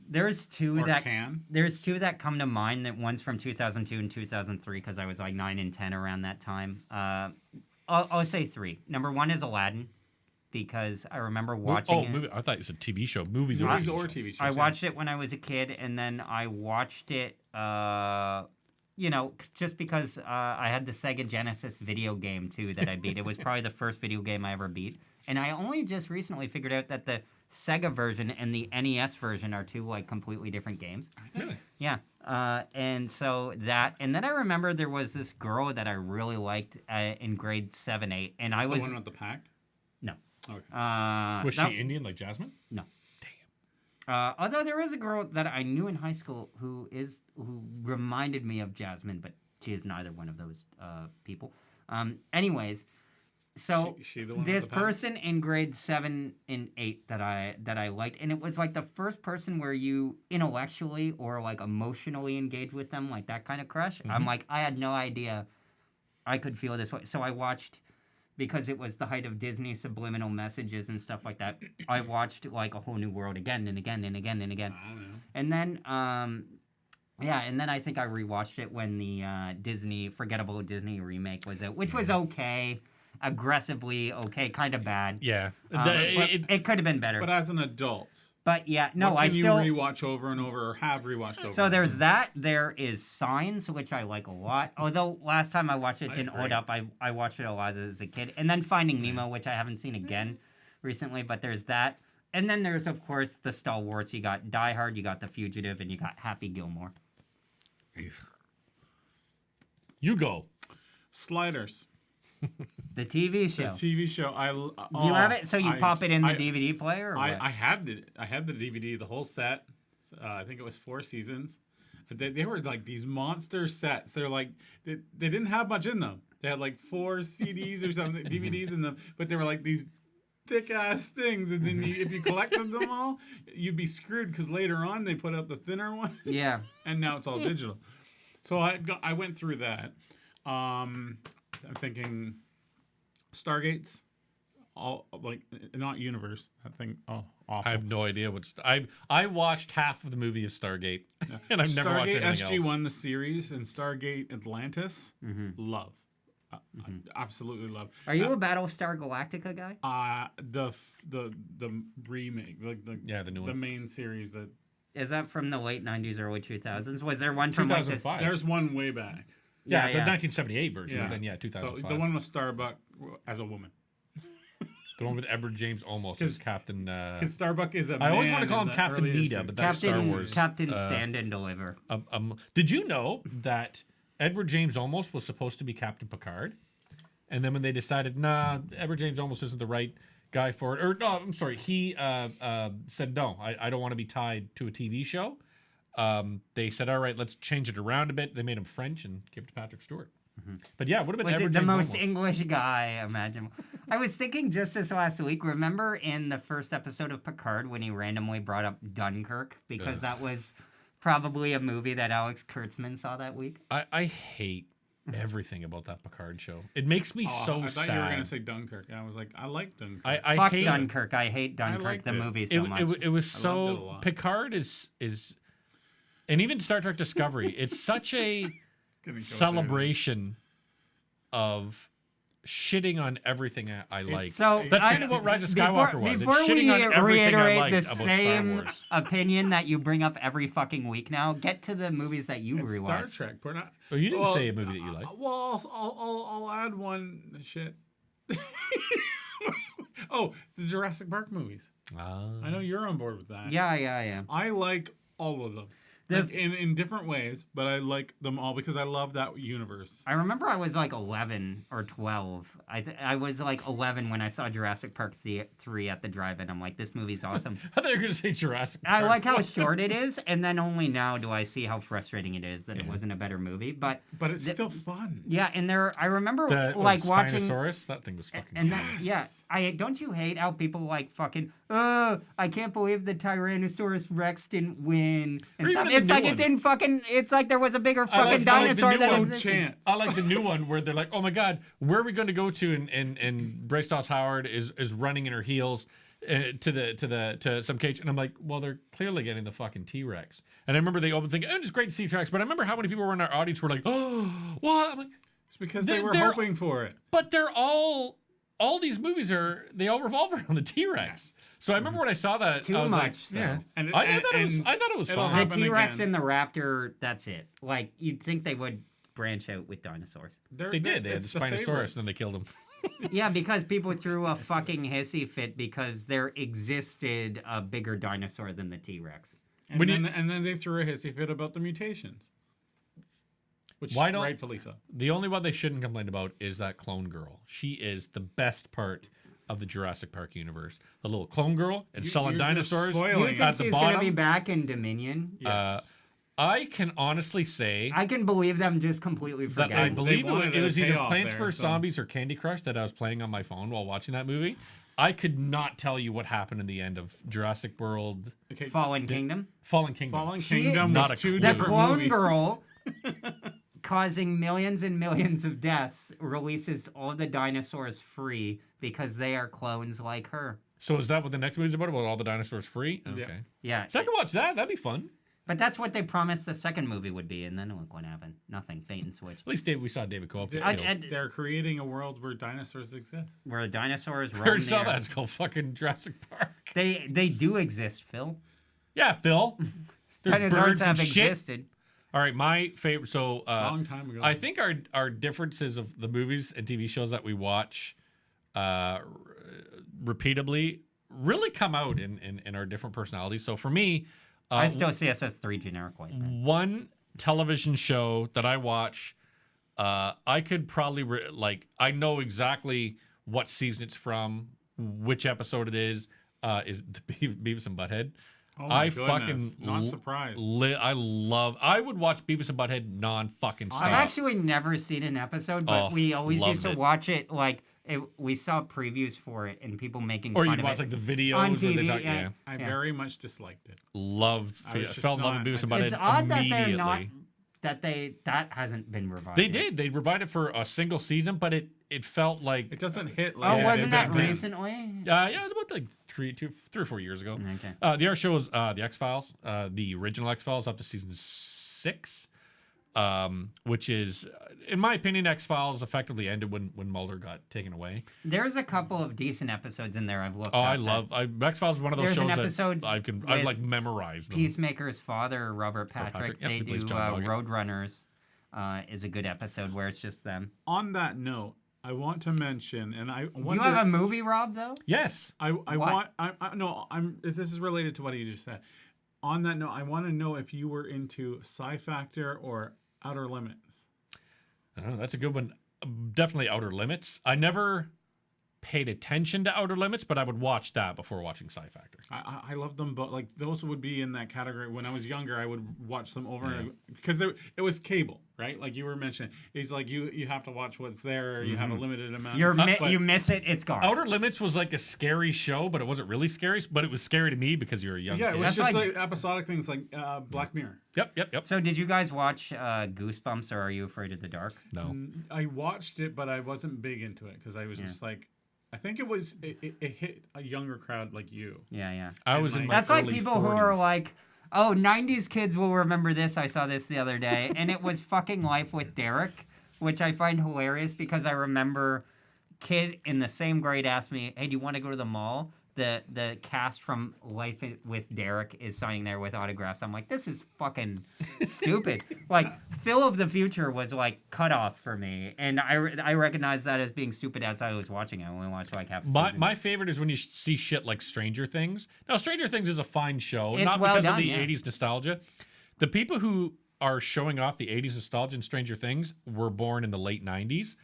There's two Or that can. There's two that come to mind. That one's from 2002 and 2003 because I was like 9 and 10 around that time. I'll say 3. Number 1 is Aladdin because I remember watching it. Movie. I thought it was a TV show. Movies or TV shows. I watched it when I was a kid, and then I watched it, just because I had the Sega Genesis video game, too, that I beat. It was probably the first video game I ever beat. And I only just recently figured out that the Sega version and the NES version are 2, like, completely different games. Really? Yeah. And so that... And then I remember there was this girl that I really liked in grade 7, 8. And I was... the one with the pack? No. Okay. Was she Indian like Jasmine? No. Although there is a girl that I knew in high school who reminded me of Jasmine, but she is neither one of those people. Anyways, so she the one this with the pack? person in grade 7 and 8 that I liked, and it was like the first person where you intellectually or like emotionally engage with them, like that kind of crush. Mm-hmm. I'm like, I had no idea I could feel this way. So I watched. Because it was the height of Disney subliminal messages and stuff like that, I watched like A Whole New World again and again and again and again. I don't know. And then, and then I think I rewatched it when the Forgettable Disney remake was out, which was okay, aggressively okay, kind of bad. Yeah. It could have been better. But as an adult, But yeah, no, what can I still you rewatch over and over, or have rewatched over? So there's that. There is Signs, which I like a lot. Although last time I watched it, didn't hold up. I watched it a lot as a kid, and then Finding Nemo, which I haven't seen again recently. But there's that, and then there's of course the stalwarts. You got Die Hard, you got The Fugitive, and you got Happy Gilmore. You go. Sliders. The TV show. The TV show. Do you have it? So you pop it in the DVD player? Or I had it. I had the DVD, the whole set. I think it was 4 seasons. They were like these monster sets. They're like they didn't have much in them. They had like 4 CDs or something, DVDs in them, but they were like these thick ass things. And then if you collected them all, you'd be screwed because later on they put out the thinner ones. Yeah. And now it's all digital. So I went through that. I'm thinking Stargates, all like not universe. That thing. Oh, awful. I have no idea what's. I watched half of the movie of Stargate, and I've never watched anything SG1, else. the series, and Stargate Atlantis. Love, absolutely love. Are you a Battlestar Galactica guy? The remake, like the new one, the main series that. Is that from the late 90s, early 2000s? Was there one from 2005? There's one way back. Yeah, the 1978 version. Yeah. But then 2005. So the one with Starbuck as a woman. The one with Edward James Olmos as Captain. Because Starbuck is a. I always want to call him Captain Nita, but that's Star Wars. Captain Stand and Deliver. Did you know that Edward James Olmos was supposed to be Captain Picard, and then when they decided, nah, Edward James Olmos isn't the right guy for it, or no, I'm sorry, he said no, I don't want to be tied to a TV show. They said, all right, let's change it around a bit. They made him French and gave it to Patrick Stewart. But yeah, it would have been Edward the James most Olmos. English guy imaginable. I was thinking just this last week. Remember in the first episode of Picard when he randomly brought up Dunkirk because that was probably a movie that Alex Kurtzman saw that week. I hate everything about that Picard show. It makes me so I thought sad. you were gonna say Dunkirk, and I was like, I like Dunkirk. I Fuck hate Dunkirk. I hate Dunkirk, the movie so much. It was I so loved it a lot. Picard is, and even Star Trek Discovery. It's such a celebration of shitting on everything I like. So that's kind of what Rise of Skywalker was. Before it's shitting we on everything I reiterate liked the about same Star Wars. opinion that you bring up every fucking week now, get to the movies that you It's rewatch. Star Trek. We're not. Oh, you didn't say a movie that you like. Well, I'll add one shit. Oh, the Jurassic Park movies. I know you're on board with that. Yeah, I am. I like all of them. Like in different ways, but I like them all because I love that universe. I remember I was like 11 or 12. I was like 11 when I saw Jurassic Park 3 at the drive-in. I'm like, this movie's awesome. I thought you were going to say Jurassic Park. I like how short it is, and then only now do I see how frustrating it is that it wasn't a better movie. But it's still fun. Yeah, and I remember watching watching Spinosaurus. That thing was fucking. And yes. Don't you hate how people like fucking? I can't believe the Tyrannosaurus Rex didn't win. And it's like it didn't fucking. It's like there was a bigger fucking dinosaur that existed. Chance. I like the new one where they're like, oh my god, where are we going to go to? And Bryce Dallas Howard is running in her heels. to some cage, and I'm like, well, they're clearly getting the fucking T-Rex. And I remember they opened thinking, oh, it's great to see T-Rex, but I remember how many people were in our audience were like, oh, what? I'm like, it's because they were hoping for it. But they're all these movies they all revolve around the T-Rex. So I remember when I saw that, I was much like, so. yeah. I thought it was fun. The T-Rex and the raptor, that's it. Like, you'd think they would branch out with dinosaurs. They did. They had the Spinosaurus, and then they killed him. Yeah, because people threw a fucking hissy fit because there existed a bigger dinosaur than the T-Rex. And then they threw a hissy fit about the mutations. Which rightfully so. The only one they shouldn't complain about is that clone girl. She is the best part of the Jurassic Park universe. The little clone girl and selling dinosaurs you think at the she's bottom. Gonna be back in Dominion? Yes. I can honestly say I can believe them just completely forgetting. that I believe it was either Plants there, vs. Zombies or Candy Crush that I was playing on my phone while watching that movie. I could not tell you what happened in the end of Jurassic World. Okay. Fallen Kingdom? Fallen Kingdom. Fallen Kingdom was two different movies. The clone girl, causing millions and millions of deaths, releases all the dinosaurs free because they are clones like her. So is that what the next movie's about? About all the dinosaurs free? Okay. Yeah. So I can watch that. That'd be fun. But that's what they promised the second movie would be, and then look what happened. Nothing. Bait and switch. At least we saw David Cope. They're creating a world where dinosaurs exist. Where dinosaurs roam. I already saw that. It's called fucking Jurassic Park. They do exist, Phil. Yeah, Phil. There's Dinosaurs birds have and shit. existed. All right, my favorite. So long time ago. I think our differences of the movies and TV shows that we watch repeatedly really come out in our different personalities. So for me, I still see us as three generic white men. One television show that I watch, I could probably I know exactly what season it's from, which episode it is the Beavis and Butthead. Oh my goodness. Not surprised. I would watch Beavis and Butthead non-fucking stop. I've actually never seen an episode, but we always used to watch it we saw previews for it and people making fun of it. Or you watch like the videos on TV, where they talk, I very much disliked it. Fell in love with Beavis and Butthead It's odd that immediately. they're not that hasn't been revived. They did. They revived it for a single season, but it felt like it doesn't hit like wasn't that recently? Yeah, it was about like 3 or 4 years ago. Okay. The other show was the X-Files, the original X-Files up to season 6. Which is, in my opinion, X-Files effectively ended when Mulder got taken away. There's a couple of decent episodes in there I've looked at. I love X-Files is one of those shows that I've like memorized them. Peacemaker's father, Robert Patrick. They do Roadrunners is a good episode where it's just them. On that note, I want to mention, and I wonder... Do you have a movie, Rob, though? Yes. This is related to what you just said. On that note, I want to know if you were into Sci Factor or Outer Limits. Oh, that's a good one. Definitely Outer Limits. I never paid attention to Outer Limits, but I would watch that before watching Sci Factor. I love them both. Like those would be in that category. When I was younger, I would watch them over because it was cable, right? Like you were mentioning, it's like you have to watch what's there. You have a limited amount. You miss it, it's gone. Outer Limits was like a scary show, but it wasn't really scary. But it was scary to me because you're a young kid. It was just like episodic things like Black Mirror. Yep. So did you guys watch Goosebumps or Are You Afraid of the Dark? No. I watched it, but I wasn't big into it because I was just like. I think it hit a younger crowd like you. Yeah. I was in my That's early like people 40s. who are like, oh, 90s kids will remember this. I saw this the other day. And it was fucking Life with Derek, which I find hilarious because I remember kid in the same grade asked me, hey, do you want to go to the mall? The cast from Life with Derek is signing there with autographs. I'm like, this is fucking stupid. Like, Phil of the Future was like cut off for me, and I recognize that as being stupid as I was watching it. I only watched like half the season. My favorite is when you see shit like Stranger Things. Now, Stranger Things is a fine show, not well because done, of the 80s nostalgia. The people who are showing off the 80s nostalgia in Stranger Things were born in the late 90s.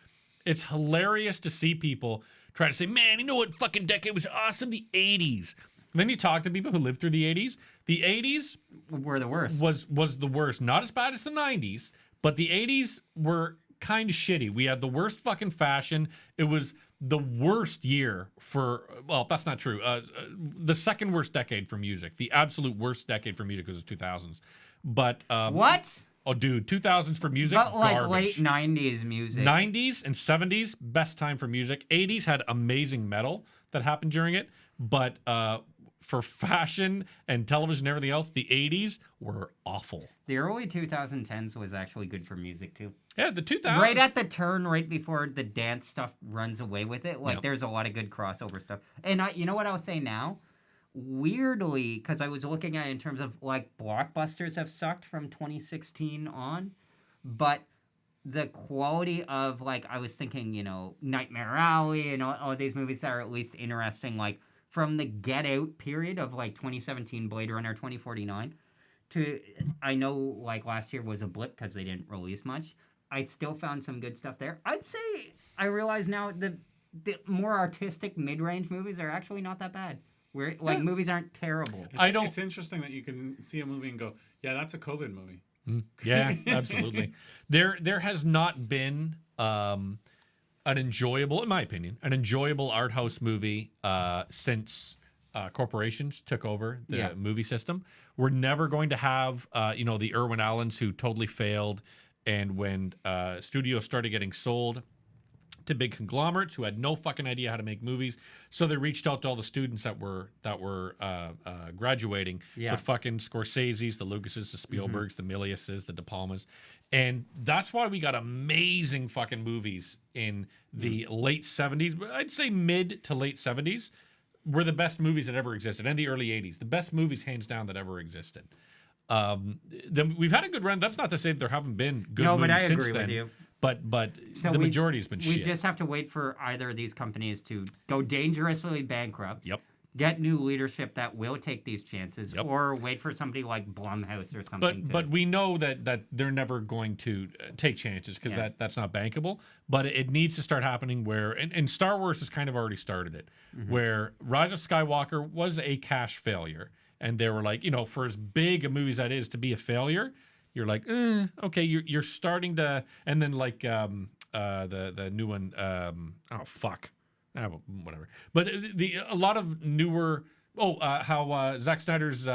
It's hilarious to see people try to say, man, you know what fucking decade was awesome? The 80s. And then you talk to people who lived through the 80s. The 80s were the worst. Was the worst. Not as bad as the 90s, but the 80s were kind of shitty. We had the worst fucking fashion. It was the worst year for, well, that's not true. The second worst decade for music. The absolute worst decade for music was the 2000s. But what? Oh, dude, 2000s for music, but like garbage. Late 90s music. 90s and 70s, best time for music. 80s had amazing metal. that happened during it, but for fashion and television and everything else, the 80s were awful. The early 2010s was actually good for music, too. Yeah, the 2000s. Right at the turn, right before the dance stuff runs away with it. Like, there's a lot of good crossover stuff. And you know what I'll say now? Weirdly, because I was looking at it in terms of, like, blockbusters have sucked from 2016 on. But the quality of, like, I was thinking, you know, Nightmare Alley and all these movies that are at least interesting, like, from the Get Out period of, like, 2017, Blade Runner 2049, to, I know, like, last year was a blip because they didn't release much. I still found some good stuff there. I'd say, I realize now, the more artistic mid-range movies are actually not that bad. Where, like, movies aren't terrible. It's interesting that you can see a movie and go, yeah, that's a COVID movie. Yeah, absolutely. There has not been an enjoyable, in my opinion, art house movie since corporations took over the movie system. We're never going to have, the Irwin Allens who totally failed, and when studios started getting sold to big conglomerates who had no fucking idea how to make movies, so they reached out to all the students that were graduating, the fucking Scorseses, the Lucases, the Spielbergs, the Miliuses, the De Palmas, and that's why we got amazing fucking movies in the late 70s. I'd say mid to late 70s were the best movies that ever existed, and the early 80s, the best movies hands down that ever existed. Then we've had a good run. That's not to say that there haven't been good movies since then. With you. But so the majority has been shit. We just have to wait for either of these companies to go dangerously bankrupt. Yep. Get new leadership that will take these chances, or wait for somebody like Blumhouse or something. But we know that they're never going to take chances because that's not bankable. But it needs to start happening where, and Star Wars has kind of already started it, where Rise of Skywalker was a cash failure. And they were like, for as big a movie as that is to be a failure, you're like, okay, you're starting to, and then like the new one, whatever. But a lot of newer, how Zack Snyder's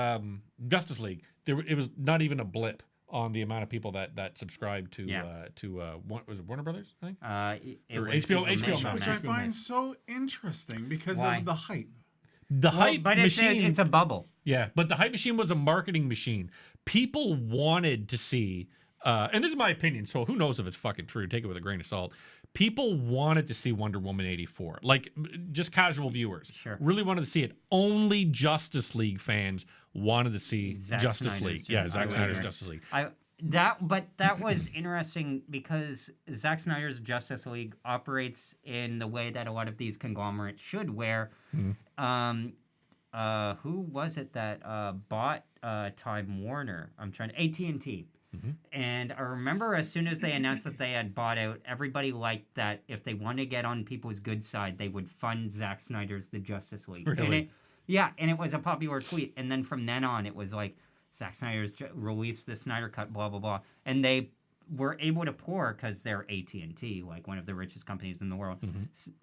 Justice League, it was not even a blip on the amount of people that subscribed to was it Warner Brothers, I think? Or HBO Max. Which I find so interesting because of the hype. The hype machine. It's a bubble. Yeah, but the hype machine was a marketing machine. People wanted to see, and this is my opinion, so who knows if it's fucking true. Take it with a grain of salt. People wanted to see Wonder Woman 84. Like, just casual viewers. Sure. Really wanted to see it. Only Justice League fans wanted to see Justice Snyder's League. Yeah, Zack Snyder's Justice League. That was interesting because Zack Snyder's Justice League operates in the way that a lot of these conglomerates should, where who was it that bought Time Warner? AT&T. And I remember as soon as they announced that they had bought out, everybody liked that if they wanted to get on people's good side, they would fund Zack Snyder's The Justice League. Really? And it was a popular tweet. And then from then on, it was like, Zack Snyder's released the Snyder Cut, blah, blah, blah. And they were able to pour, because they're AT&T, like one of the richest companies in the world,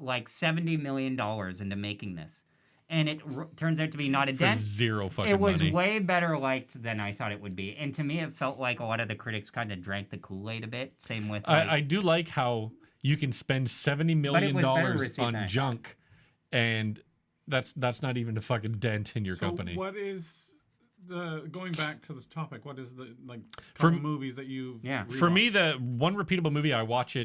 like $70 million into making this. And it turns out to be not a dent. Zero fucking It was money. way better liked than I thought it would be. And to me, it felt like a lot of the critics kind of drank the Kool-Aid a bit. Same with... I do like how you can spend $70 million on junk, and that's not even a fucking dent in your company. What is... going back to this topic, what is the movies that you For me, the one repeatable movie I watch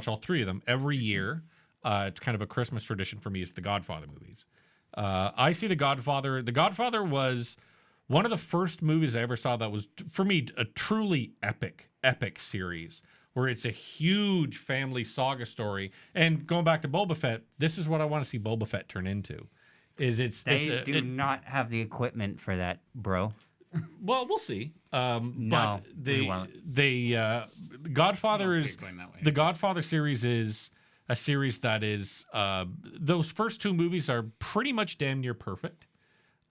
all three of them every year. It's kind of a Christmas tradition for me. Is the Godfather movies. I see the Godfather. The Godfather was one of the first movies I ever saw that was, for me, a truly epic series where it's a huge family saga story. And going back to Boba Fett, this is what I want to see Boba Fett turn into. They do not have the equipment for that, bro. Well, we'll see. No, but Godfather the Godfather series is a series that is those first two movies are pretty much damn near perfect.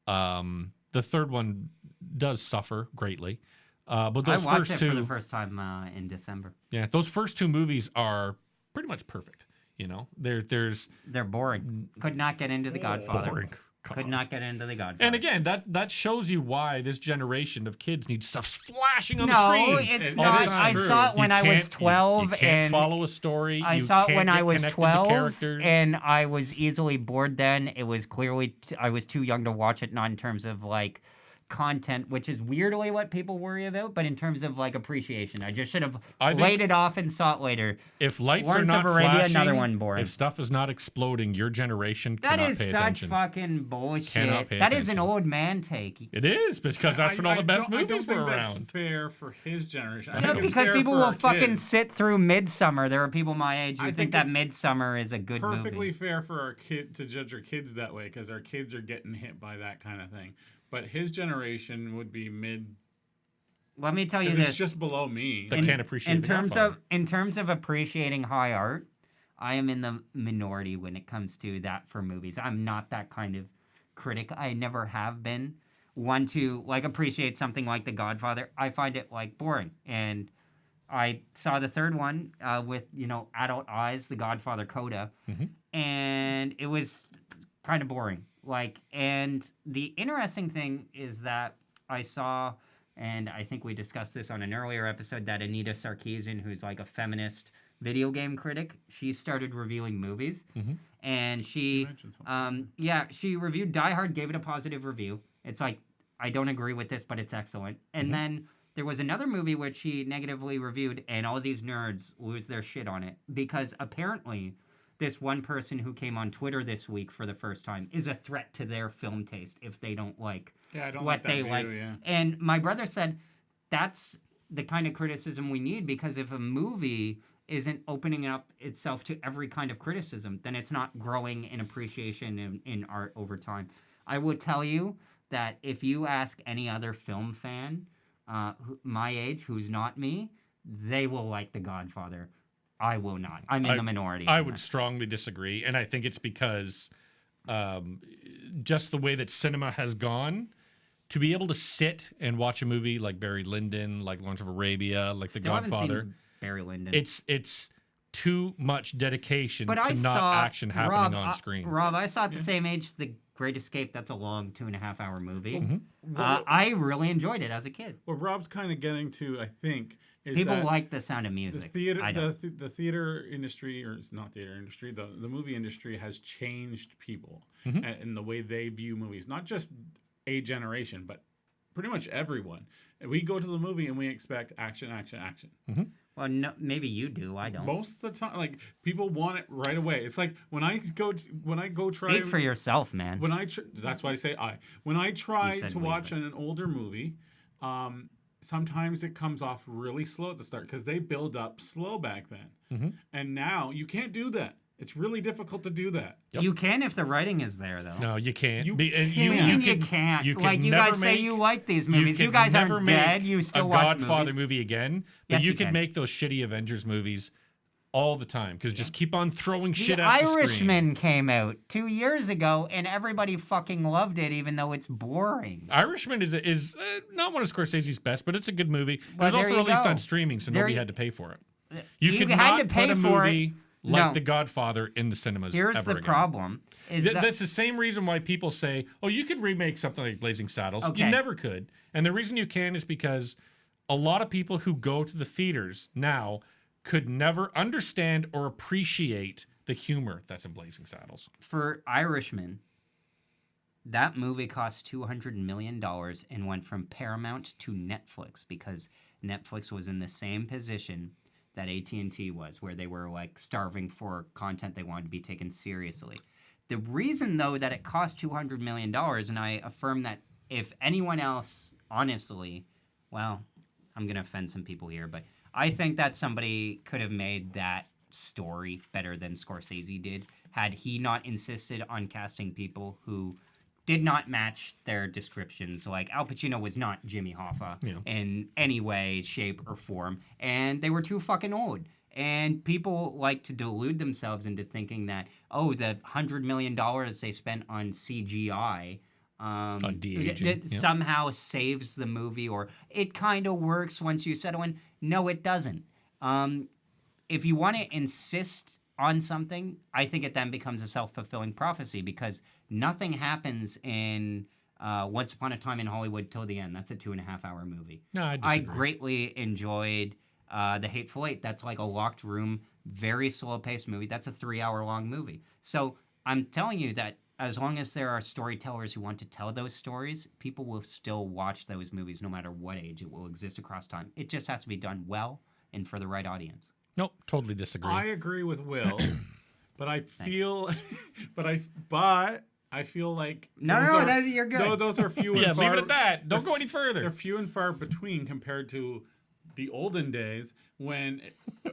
The third one does suffer greatly, but those I watched first it two for the first time in December. Yeah, those first two movies are pretty much perfect. They're boring. Could not get into the Godfather. Could not get into the Godfather. And again, that shows you why this generation of kids need stuff flashing on the No, screen. it's not. I saw it when I was 12, you can't and follow a story. I saw it when I was 12, and I was easily bored. Then it was clearly I was too young to watch it. Not in terms of like content, which is weirdly what people worry about, but in terms of like appreciation, I just should have laid it off and saw it later. If lights Lawrence are not of Arabia, flashing, another one boring. If stuff is not exploding, your generation cannot pay attention. That is such fucking bullshit. That is an old man take. It is, because that's when all the best movies were around. That's fair for his generation. Yeah, because people will fucking sit through Midsummer. There are people my age who think that Midsummer is a good movie. Perfectly fair for our kid to judge our kids that way, because our kids are getting hit by that kind of thing. But his generation would be mid. Let me tell you this: it's just below me. That can't appreciate in terms of appreciating high art, I am in the minority when it comes to that for movies. I'm not that kind of critic. I never have been one to like appreciate something like The Godfather. I find it like boring, and I saw the third one with adult eyes, The Godfather Coda, and it was kind of boring. And the interesting thing is that I saw, and I think we discussed this on an earlier episode, that Anita Sarkeesian, who's like a feminist video game critic, she started reviewing movies, and she reviewed Die Hard, gave it a positive review. It's like, I don't agree with this, but it's excellent. And then there was another movie which she negatively reviewed, and all these nerds lose their shit on it, because apparently this one person who came on Twitter this week for the first time is a threat to their film taste if they don't like what they like. Yeah. And my brother said that's the kind of criticism we need, because if a movie isn't opening up itself to every kind of criticism, then it's not growing in appreciation in art over time. I will tell you that if you ask any other film fan my age who's not me, they will like The Godfather. I will not. I'm in the minority. I would strongly disagree, and I think it's because just the way that cinema has gone, to be able to sit and watch a movie like Barry Lyndon, like Lawrence of Arabia, like The Godfather, haven't seen Barry Lyndon. It's too much dedication to not action happening on screen. Rob, I saw at the same age The Great Escape. That's a long 2.5-hour movie. I really enjoyed it as a kid. What Rob's kind of getting to, I think, is people that like the Sound of Music. The theater industry, or it's not theater industry, the movie industry has changed people and the way they view movies. Not just a generation, but pretty much everyone. We go to the movie and we expect action, action, action. Well, no, maybe you do. I don't. Most of the time, like, people want it right away. It's like when I go try. Speak for yourself, man. That's why I say I. When I try to watch an older movie, sometimes it comes off really slow at the start because they build up slow back then, and now you can't do that. It's really difficult to do that. Yep. You can if the writing is there, though. No, you can't. You can't. Like, you guys say you like these movies. You guys aren't dead. You still watch movies. A Godfather movie again. But you can make those shitty Avengers movies all the time, because just keep on throwing shit at the screen. The Irishman came out 2 years ago, and everybody fucking loved it, even though it's boring. Irishman is not one of Scorsese's best, but it's a good movie. It was also released on streaming, so nobody had to pay for it. You could not put a movie like The Godfather in the cinemas ever again. Here's the problem. That's the same reason why people say, oh, you could remake something like Blazing Saddles. Okay. You never could. And the reason you can is because a lot of people who go to the theaters now could never understand or appreciate the humor that's in Blazing Saddles. For Irishman, that movie cost $200 million and went from Paramount to Netflix, because Netflix was in the same position that AT&T was, where they were like starving for content they wanted to be taken seriously. The reason, though, that it cost $200 million, and I affirm that if anyone else, honestly, well, I'm going to offend some people here, but I think that somebody could have made that story better than Scorsese did, had he not insisted on casting people who did not match their descriptions. Like, Al Pacino was not Jimmy Hoffa in any way, shape, or form, and they were too fucking old. And people like to delude themselves into thinking that, oh, the $100 million they spent on CGI somehow saves the movie, or it kind of works once you settle in. No, it doesn't. If you want to insist on something, I think it then becomes a self-fulfilling prophecy because nothing happens in Once Upon a Time in Hollywood till the end. That's a 2.5-hour movie. No, I I disagree. greatly enjoyed The Hateful Eight. That's like a locked room, very slow-paced movie. That's a 3-hour-long movie. So I'm telling you that as long as there are storytellers who want to tell those stories, people will still watch those movies no matter what age. It will exist across time. It just has to be done well and for the right audience. Nope, totally disagree. I agree with Will, but I feel, but I feel like you're good. No, those are few and far. Leave it at that. Don't go any further. They're few and far between compared to the olden days when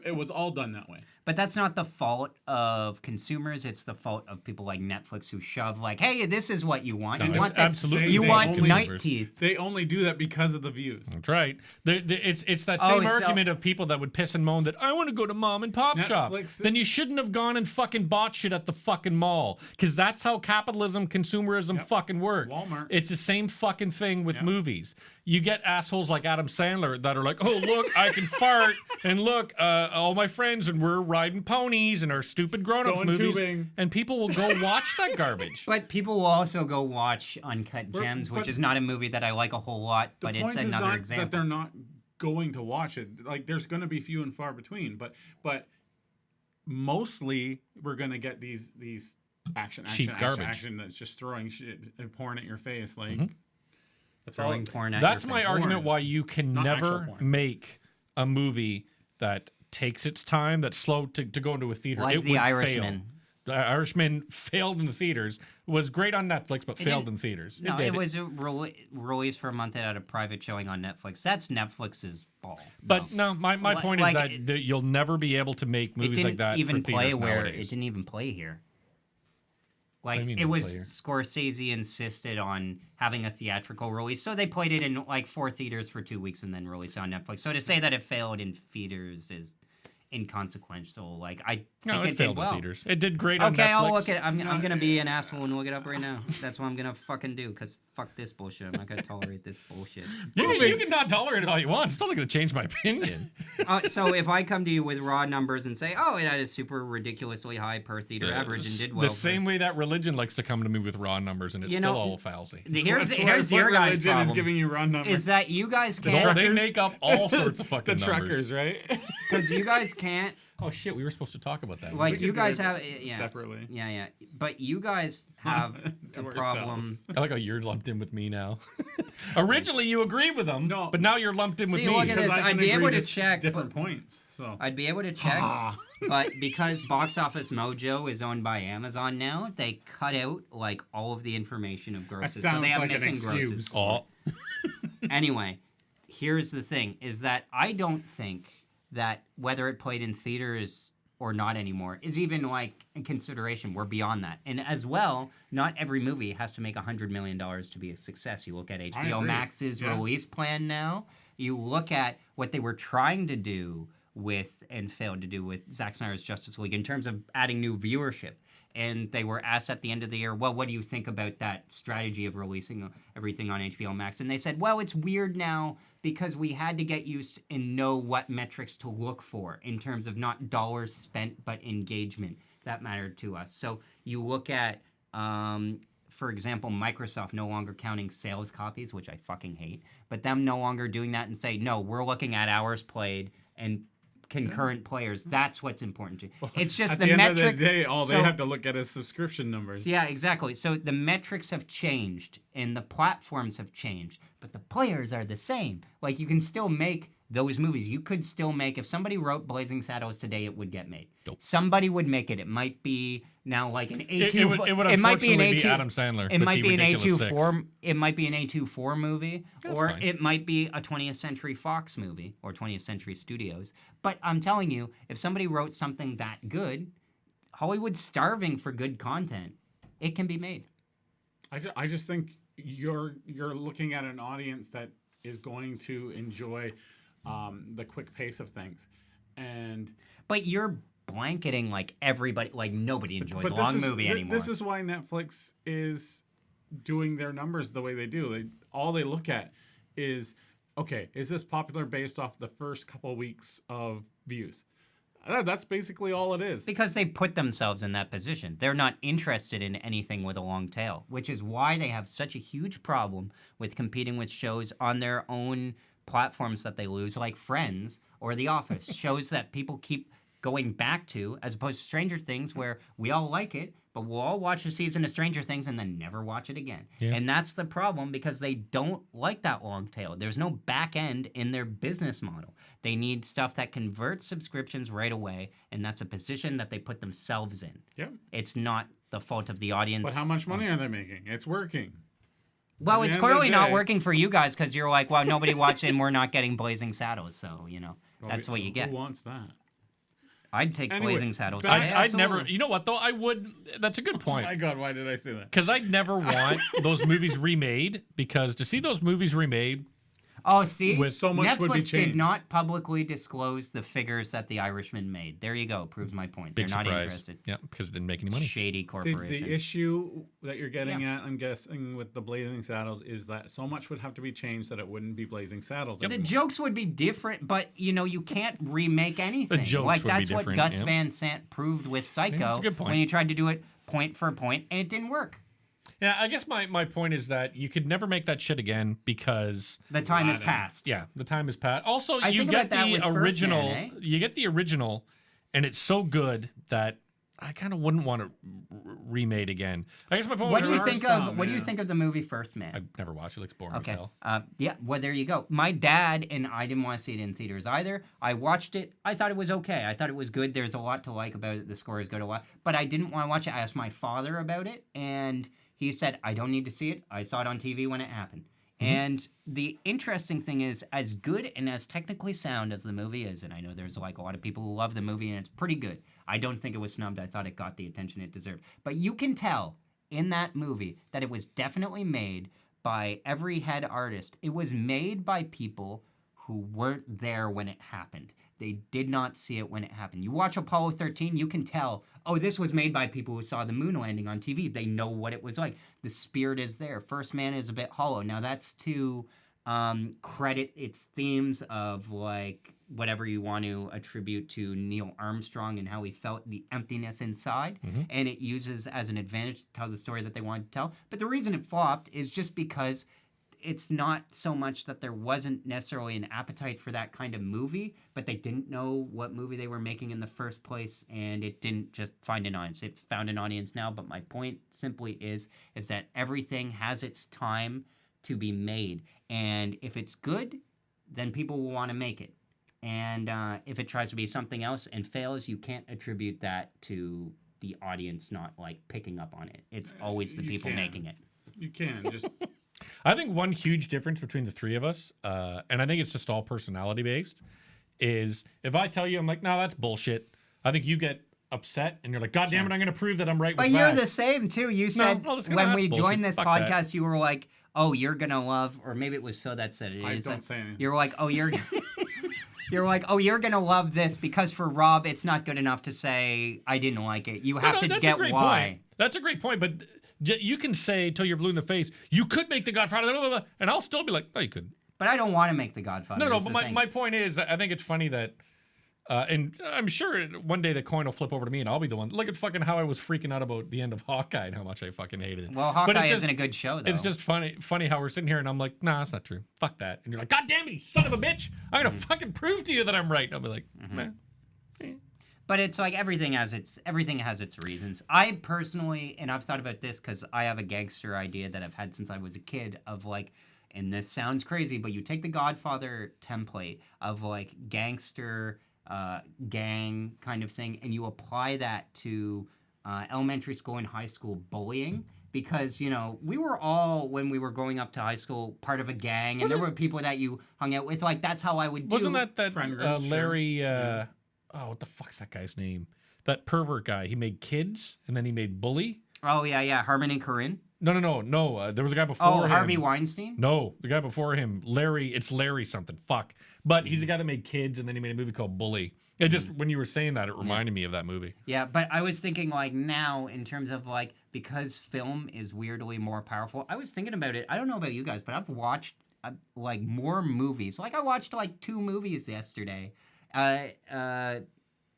it was all done that way. But that's not the fault of consumers. It's the fault of people like Netflix who shove like, hey, this is what you want. No, You it's want this. absolutely You they want only- night teeth. They only do that because of the views. That's right. It's that same argument of people that would piss and moan that I want to go to mom and pop shops. Then you shouldn't have gone and fucking bought shit at the fucking mall because that's how capitalism, consumerism fucking work. Walmart. It's the same fucking thing with movies. You get assholes like Adam Sandler that are like, oh, look, I can fart. And look, all my friends and we're riding ponies and our stupid grown-ups Going movies. tubing. And people will go watch that garbage. But people will also go watch Uncut Gems, which is not a movie that I like a whole lot, but it's The point is another not example. that they're not going to watch it. Like there's going to be few and far between, but mostly we're going to get these Cheap garbage. action that's just throwing shit and pouring at your face like. That's Throwing porn at That's your my face. argument why you can Not actual never porn. make a movie that takes its time, that's slow to go into a theater. Like it The would Irishman. fail. The Irishman failed in the theaters. Was great on Netflix, but failed in theaters. No, did. it was released for a month and had a private showing on Netflix. That's Netflix's ball. But no, my point is like that you'll never be able to make It movies like didn't that even for play theaters where nowadays. it didn't even play here. do you Like mean it didn't was play here? Scorsese insisted on having a theatrical release, so they played it in like 4 theaters for 2 weeks and then released it on Netflix. So to say that it failed in theaters is inconsequential. Like I think No, it it failed did well. in theaters. It did great on Netflix. Okay, I'll look at it. I'm gonna be an asshole and look it up right now. That's what I'm gonna fucking do. Cause fuck this bullshit. I'm not gonna tolerate this bullshit. You can not tolerate it all you want. It's still not going to change my opinion. So if I come to you with raw numbers and say, oh, it had a super ridiculously high per theater average and did well, The same way that religion likes to come to me with raw numbers, and it's still all fallacy. Here's What your guys' religion problem. is giving you wrong numbers. Is that you guys Oh, can't they make up all sorts of the fucking numbers. truckers, right? because you guys can't Oh shit, we were supposed to talk about that. like We you can guys do it have separately. yeah, but you guys have To a problem. ourselves. I like how you're lumped in with me now. Originally, you agreed with them, No. but now you're lumped in with See, me. look at this. Because I I'd can be able agree to to check, different points. So I'd be able to check, but because Box Office Mojo is owned by Amazon now, they cut out like all of the information of grosses. So sounds they have like an missing excuse. grosses. Oh, Anyway, here's the thing: is that I don't think that whether it played in theaters or not anymore is even like in consideration. We're beyond that, and as well, not every movie has to make $100 million to be a success. You look at HBO agree. Max's Yeah. release plan now. You look at what they were trying to do with and failed to do with Zack Snyder's Justice League in terms of adding new viewership. And they were asked at the end of the year, well, what do you think about that strategy of releasing everything on HBO Max? And they said, well, it's weird now because we had to get used and know what metrics to look for in terms of not dollars spent, but engagement. That mattered to us. So you look at, for example, Microsoft no longer counting sales copies, which I fucking hate, but them no longer doing that and say, no, we're looking at hours played and concurrent players. That's what's important to you. It's just at the the end metric. of the day, all so- they have to look at is subscription numbers. Yeah, exactly. So the metrics have changed and the platforms have changed, but the players are the same. Like you can still make those movies. You could still make, if somebody wrote Blazing Saddles today, it would get made. Nope. Somebody would make it. It might be now like an A2. it would might be an unfortunately A2. be Adam Sandler. It with might the be an ridiculous A24. It might be an A24 movie, or fine. it might be a 20th Century Fox movie or 20th Century Studios. But I'm telling you, if somebody wrote something that good, Hollywood's starving for good content. It can be made. I just think you're looking at an audience that is going to enjoy the quick pace of things, and But you're blanketing like everybody, like nobody enjoys a long movie anymore. This is why Netflix is doing their numbers the way they do. All they look at is, okay, is this popular based off the first couple weeks of views? That's basically all it is. Because they put themselves in that position. They're not interested in anything with a long tail, which is why they have such a huge problem with competing with shows on their own platforms that they lose, like Friends or The Office, shows that people keep going back to, as opposed to Stranger Things, where we all like it, but we'll all watch a season of Stranger Things and then never watch it again. Yeah. And that's the problem, because they don't like that long tail. There's no back end in their business model. They need stuff that converts subscriptions right away, and that's a position that they put themselves in. Yep. It's not the fault of the audience. But how much money are they making? It's working. Well, it's clearly not working for you guys, because you're like, well, nobody watched it and we're not getting Blazing Saddles. So, that's what you get. Who wants that? I'd take Blazing Saddles. I'd never. You know what though? I would. That's a good point. Oh my God, why did I say that? Because I'd never want those movies remade. Because to see those movies remade. Oh, see, with so much Netflix did not publicly disclose the figures that The Irishman made. There you go. Proves my point. They're not interested. Yeah, because it didn't make any money. Shady corporation. The issue that you're getting at, I'm guessing, with the Blazing Saddles is that so much would have to be changed that it wouldn't be Blazing Saddles. The jokes would be different, but you can't remake anything. The jokes would be that's different, what Gus Van Sant proved with Psycho. That's a good point. When he tried to do it point for point, and it didn't work. Yeah, I guess my point is that you could never make that shit again because the time has passed. Yeah, the time has passed. Also, you get the original. Man, You get the original, and it's so good that I kind of wouldn't want to remade again. I guess my point. What do you think of? What do you think of the movie First Man? I've never watched it. It's boring as hell. Yeah. Well, there you go. My dad and I didn't want to see it in theaters either. I watched it. I thought it was okay. I thought it was good. There's a lot to like about it. The score is good. But I didn't want to watch it. I asked my father about it, and he said, I don't need to see it. I saw it on TV when it happened. Mm-hmm. And the interesting thing is, as good and as technically sound as the movie is, and I know there's like a lot of people who love the movie and it's pretty good. I don't think it was snubbed. I thought it got the attention it deserved. But you can tell in that movie that it was definitely made by every head artist. It was made by people who weren't there when it happened. They did not see it when it happened. You watch Apollo 13, you can tell, oh, this was made by people who saw the moon landing on TV. They know what it was like. The spirit is there. First Man is a bit hollow. Now, that's to credit its themes of, like, whatever you want to attribute to Neil Armstrong and how he felt the emptiness inside. Mm-hmm. And it uses as an advantage to tell the story that they wanted to tell. But the reason it flopped is just because it's not so much that there wasn't necessarily an appetite for that kind of movie, but they didn't know what movie they were making in the first place, and it didn't just find an audience. It found an audience now, but my point simply is that everything has its time to be made, and if it's good, then people will want to make it. And if it tries to be something else and fails, you can't attribute that to the audience not, like, picking up on it. It's always the people making it. You can, just... I think one huge difference between the three of us, and I think it's just all personality based, is if I tell you, I'm like, no, that's bullshit. I think you get upset and you're like, God damn it, I'm going to prove that I'm right with facts. But you're facts. the same too. You said when we joined this podcast, you were like, oh, you're going to love, or maybe it was Phil that said it. I don't say anything. You're like, oh, you're going to love this because for Rob, it's not good enough to say, I didn't like it. You have to get why. Point. That's a great point, but... You can say till you're blue in the face, you could make The Godfather, blah, blah, blah, and I'll still be like, no, you couldn't. But I don't want to make The Godfather. No, but my point is, I think it's funny that, and I'm sure one day the coin will flip over to me and I'll be the one. Look at fucking how I was freaking out about the end of Hawkeye and how much I fucking hated it. Well, Hawkeye isn't a good show, though. It's just funny how we're sitting here and I'm like, nah, that's not true. Fuck that. And you're like, God damn it, you son of a bitch. I'm going to fucking prove to you that I'm right. And I'll be like, nah. But it's like everything has its reasons. I personally, and I've thought about this because I have a gangster idea that I've had since I was a kid of like, and this sounds crazy, but you take the Godfather template of like gangster, gang kind of thing, and you apply that to elementary school and high school bullying. Because, we were all, when we were growing up to high school, part of a gang, and there were people that you hung out with. Like, that's how I would do. Wasn't that Larry... Oh, what the fuck's that guy's name? That pervert guy. He made Kids, and then he made Bully. Oh, yeah. Harmony Korine? No. There was a guy before him. Harvey Weinstein? No, the guy before him. Larry. It's Larry something. Fuck. But he's the guy that made Kids, and then he made a movie called Bully. It just, when you were saying that, it reminded me of that movie. Yeah, but I was thinking, like, now, in terms of, like, because film is weirdly more powerful, I was thinking about it. I don't know about you guys, but I've watched, like, more movies. Like, I watched, like, 2 movies yesterday.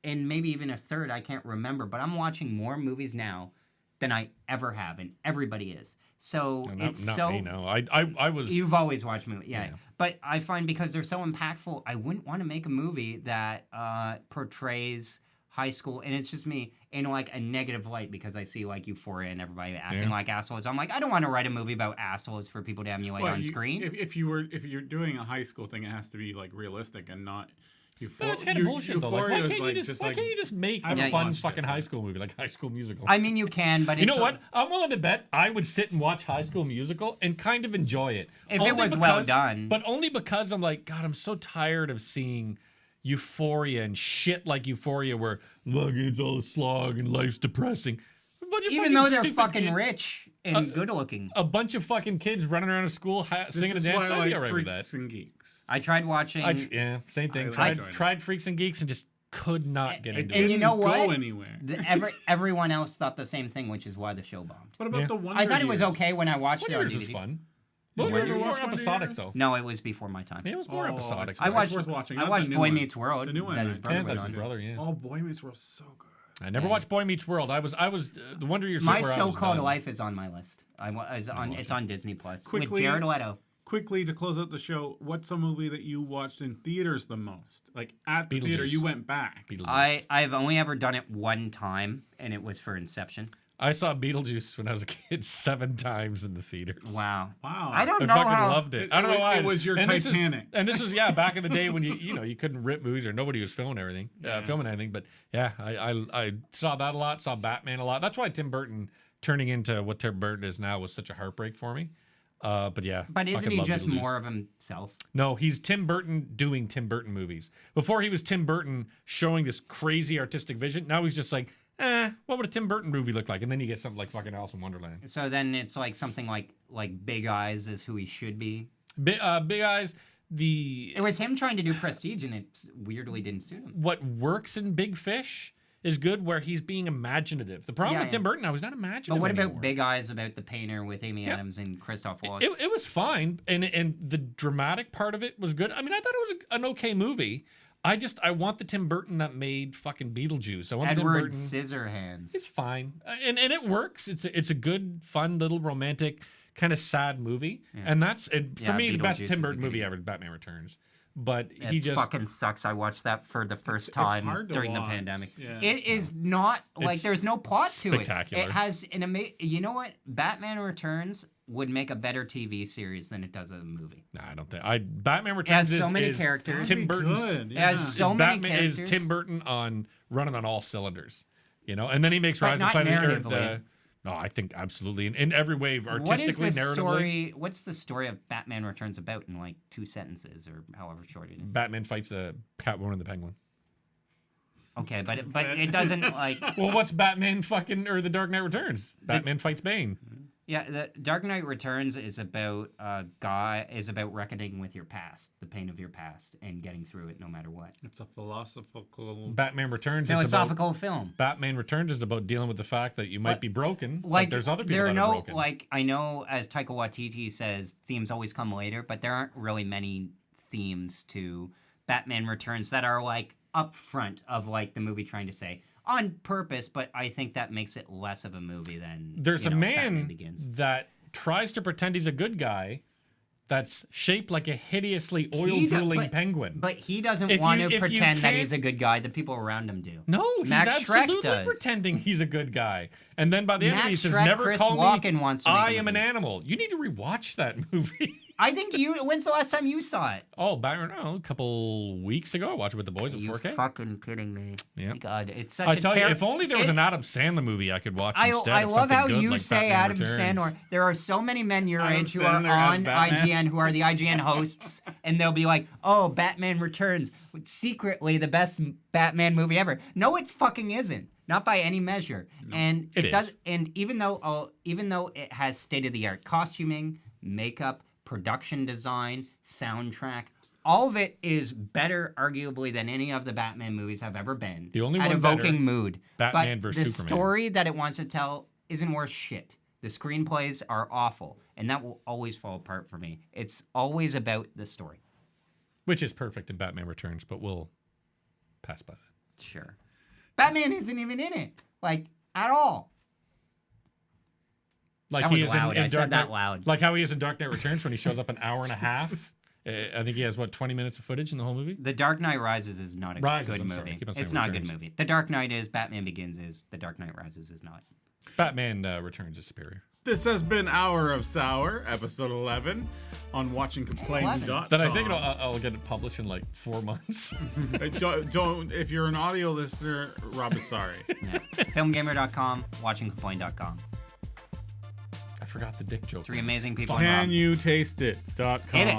and maybe even a third, I can't remember, but I'm watching more movies now than I ever have, and everybody is. So it's not so. me, no. I was. You've always watched movies, yeah. But I find because they're so impactful, I wouldn't want to make a movie that portrays high school, and it's just me, in like a negative light because I see like Euphoria and everybody acting like assholes. I'm like, I don't want to write a movie about assholes for people to emulate on screen. If you're doing a high school thing, it has to be like realistic and not. That's kind of bullshit though. Like, why can't you just make a fun fucking high school movie, like High School Musical? I mean, you can, but you know what? I'm willing to bet I would sit and watch High School Musical and kind of enjoy it if it was well done. But only because I'm like, God, I'm so tired of seeing Euphoria and shit like Euphoria, where look, it's all a slog and life's depressing. Even though they're fucking rich and good looking. A bunch of fucking kids running around a school singing a dance. I'd be alright with that. Freaks and Geeks. I tried watching. Same thing. Tried Freaks and Geeks and just could not get into it. And you know what? Go anywhere. Everyone else thought the same thing, which is why the show bombed. What about the Wonder I thought it Years? was okay when I watched it on DVD. Was fun. Did you It ever was more watch Wonder episodic Years? though. No, it was before my time. It was more episodic. I watched. It's worth watching. I Not watched the new Boy one. Meets World. The new one. That his brother was That's on. his brother. Yeah. Oh, Boy Meets World, so good. I never watched Boy Meets World. I was the Wonder Years. My So-Called Life is on my list. It's on Disney Plus with Jared Leto. Quickly to close out the show, what's a movie that you watched in theaters the most? Like at the theater, you went back. I've only ever done it one time, and it was for Inception. I saw Beetlejuice when I was a kid 7 times in the theaters. Wow. I don't I know fucking how. loved it. I don't know why. It was your Titanic. This was back in the day when you couldn't rip movies or nobody was filming anything. But yeah, I saw that a lot. Saw Batman a lot. That's why Tim Burton turning into what Tim Burton is now was such a heartbreak for me. But yeah. But isn't he just more of himself? No, he's Tim Burton doing Tim Burton movies. Before he was Tim Burton showing this crazy artistic vision. Now he's just like, what would a Tim Burton movie look like? And then you get something like fucking Alice in Wonderland. So then it's like something like Big Eyes is who he should be. Big Eyes. It was him trying to do Prestige, and it weirdly didn't suit him. What works in Big Fish is good, where he's being imaginative. The problem with Tim Burton now, he's not imaginative. But what anymore. about Big Eyes, about the painter with Amy Adams and Christoph Waltz? It was fine, and the dramatic part of it was good. I mean, I thought it was an okay movie. I want the Tim Burton that made fucking Beetlejuice. I want Edward the Tim Burton. Scissorhands. It's fine, and it works. It's a good, fun, little romantic, kind of sad movie, and for me the best Tim Burton movie ever, Batman Returns. But he just fucking sucks. I watched that for the first time during the pandemic. Yeah. It is not like there's no plot to it. Spectacular. It has an amazing. You know what? Batman Returns would make a better TV series than it does a movie. Nah, I don't think. Batman Returns has so many characters. Tim Burton's. It has so many characters. Is Tim Burton running on all cylinders, and then he makes Rise of the Planet Earth. No, I think absolutely in every way, artistically, narratively. What's the story of Batman Returns about in like 2 sentences or however short it is? Batman fights the Catwoman and the Penguin. Okay, but it doesn't like. Well, what's Batman the Dark Knight Returns? Batman fights Bane. Yeah, the Dark Knight Returns is about reckoning with your past, the pain of your past, and getting through it no matter what. It's a philosophical. Batman Returns philosophical film. Batman Returns is about dealing with the fact that you might be broken. Like there's other people that are broken. Like I know, as Taika Waititi says, themes always come later, but there aren't really many themes to Batman Returns that are like up front of like the movie trying to say. On purpose, but I think that makes it less of a movie than there's a man Begins. That tries to pretend he's a good guy that's shaped like a hideously oil-drooling penguin. But he doesn't want to pretend that he's a good guy. The people around him do. No, he's absolutely pretending he's a good guy. And then by the end of it, he says, never call me, I am an animal. You need to rewatch that movie. I think when's the last time you saw it? Oh, a couple weeks ago. I watched it with the boys at 4K. You fucking kidding me. Yeah. God, it's such I tell you, if only there was an Adam Sandler movie I could watch instead. I love how you say Adam Sandler. There are so many men your age who are on IGN, who are the IGN hosts, and they'll be like, oh, Batman Returns, secretly the best Batman movie ever. No, it fucking isn't. Not by any measure. No, and it does. And even though it has state-of-the-art costuming, makeup, production design, soundtrack, all of it is better, arguably, than any of the Batman movies have ever been. The only one at evoking mood. Batman but versus the Superman. Story that it wants to tell isn't worth shit. The screenplays are awful, and that will always fall apart for me. It's always about the story. Which is perfect in Batman Returns, but we'll pass by that. Sure. Batman isn't even in it, like at all. Like that he was is loud. in I Dark said that Knight, loud. Like how he is in Dark Knight Returns when he shows up an hour and a half. I think he has 20 minutes of footage in the whole movie. The Dark Knight Rises is not a good movie. It's not a good movie. The Dark Knight is. Batman Begins is. The Dark Knight Rises is not. Batman Returns is superior. This has been Hour of Sour, episode 11 on watchingcomplain.com. Then I think I'll get it published in like 4 months. don't if you're an audio listener, Rob is sorry. Yeah. Filmgamer.com, watchingcomplain.com. I forgot the dick joke. 3 amazing people. Can you taste it.com. Hit it.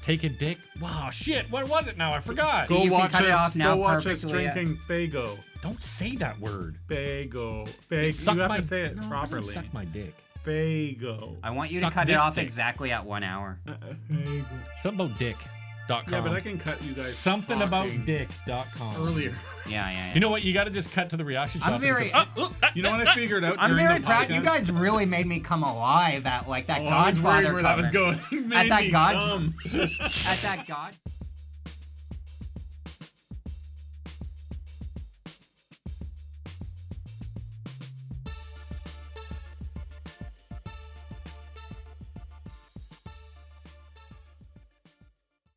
Take a dick. Wow, shit. What was it now? I forgot. Go watch now us drinking Fago. Don't say that word. Fago. You have to say it properly. Suck my dick. Fago. I want you to cut it off exactly at 1 hour. Fago. Something about dick.com. Yeah, but I can cut you guys. Something about dick.com. Earlier. Yeah. You know what? You got to just cut to the reaction shot. You know what I figured out? I'm during very the proud. podcast? You guys really made me come alive at like that I was worried Godfather where that was going. At that God. Come. At that God.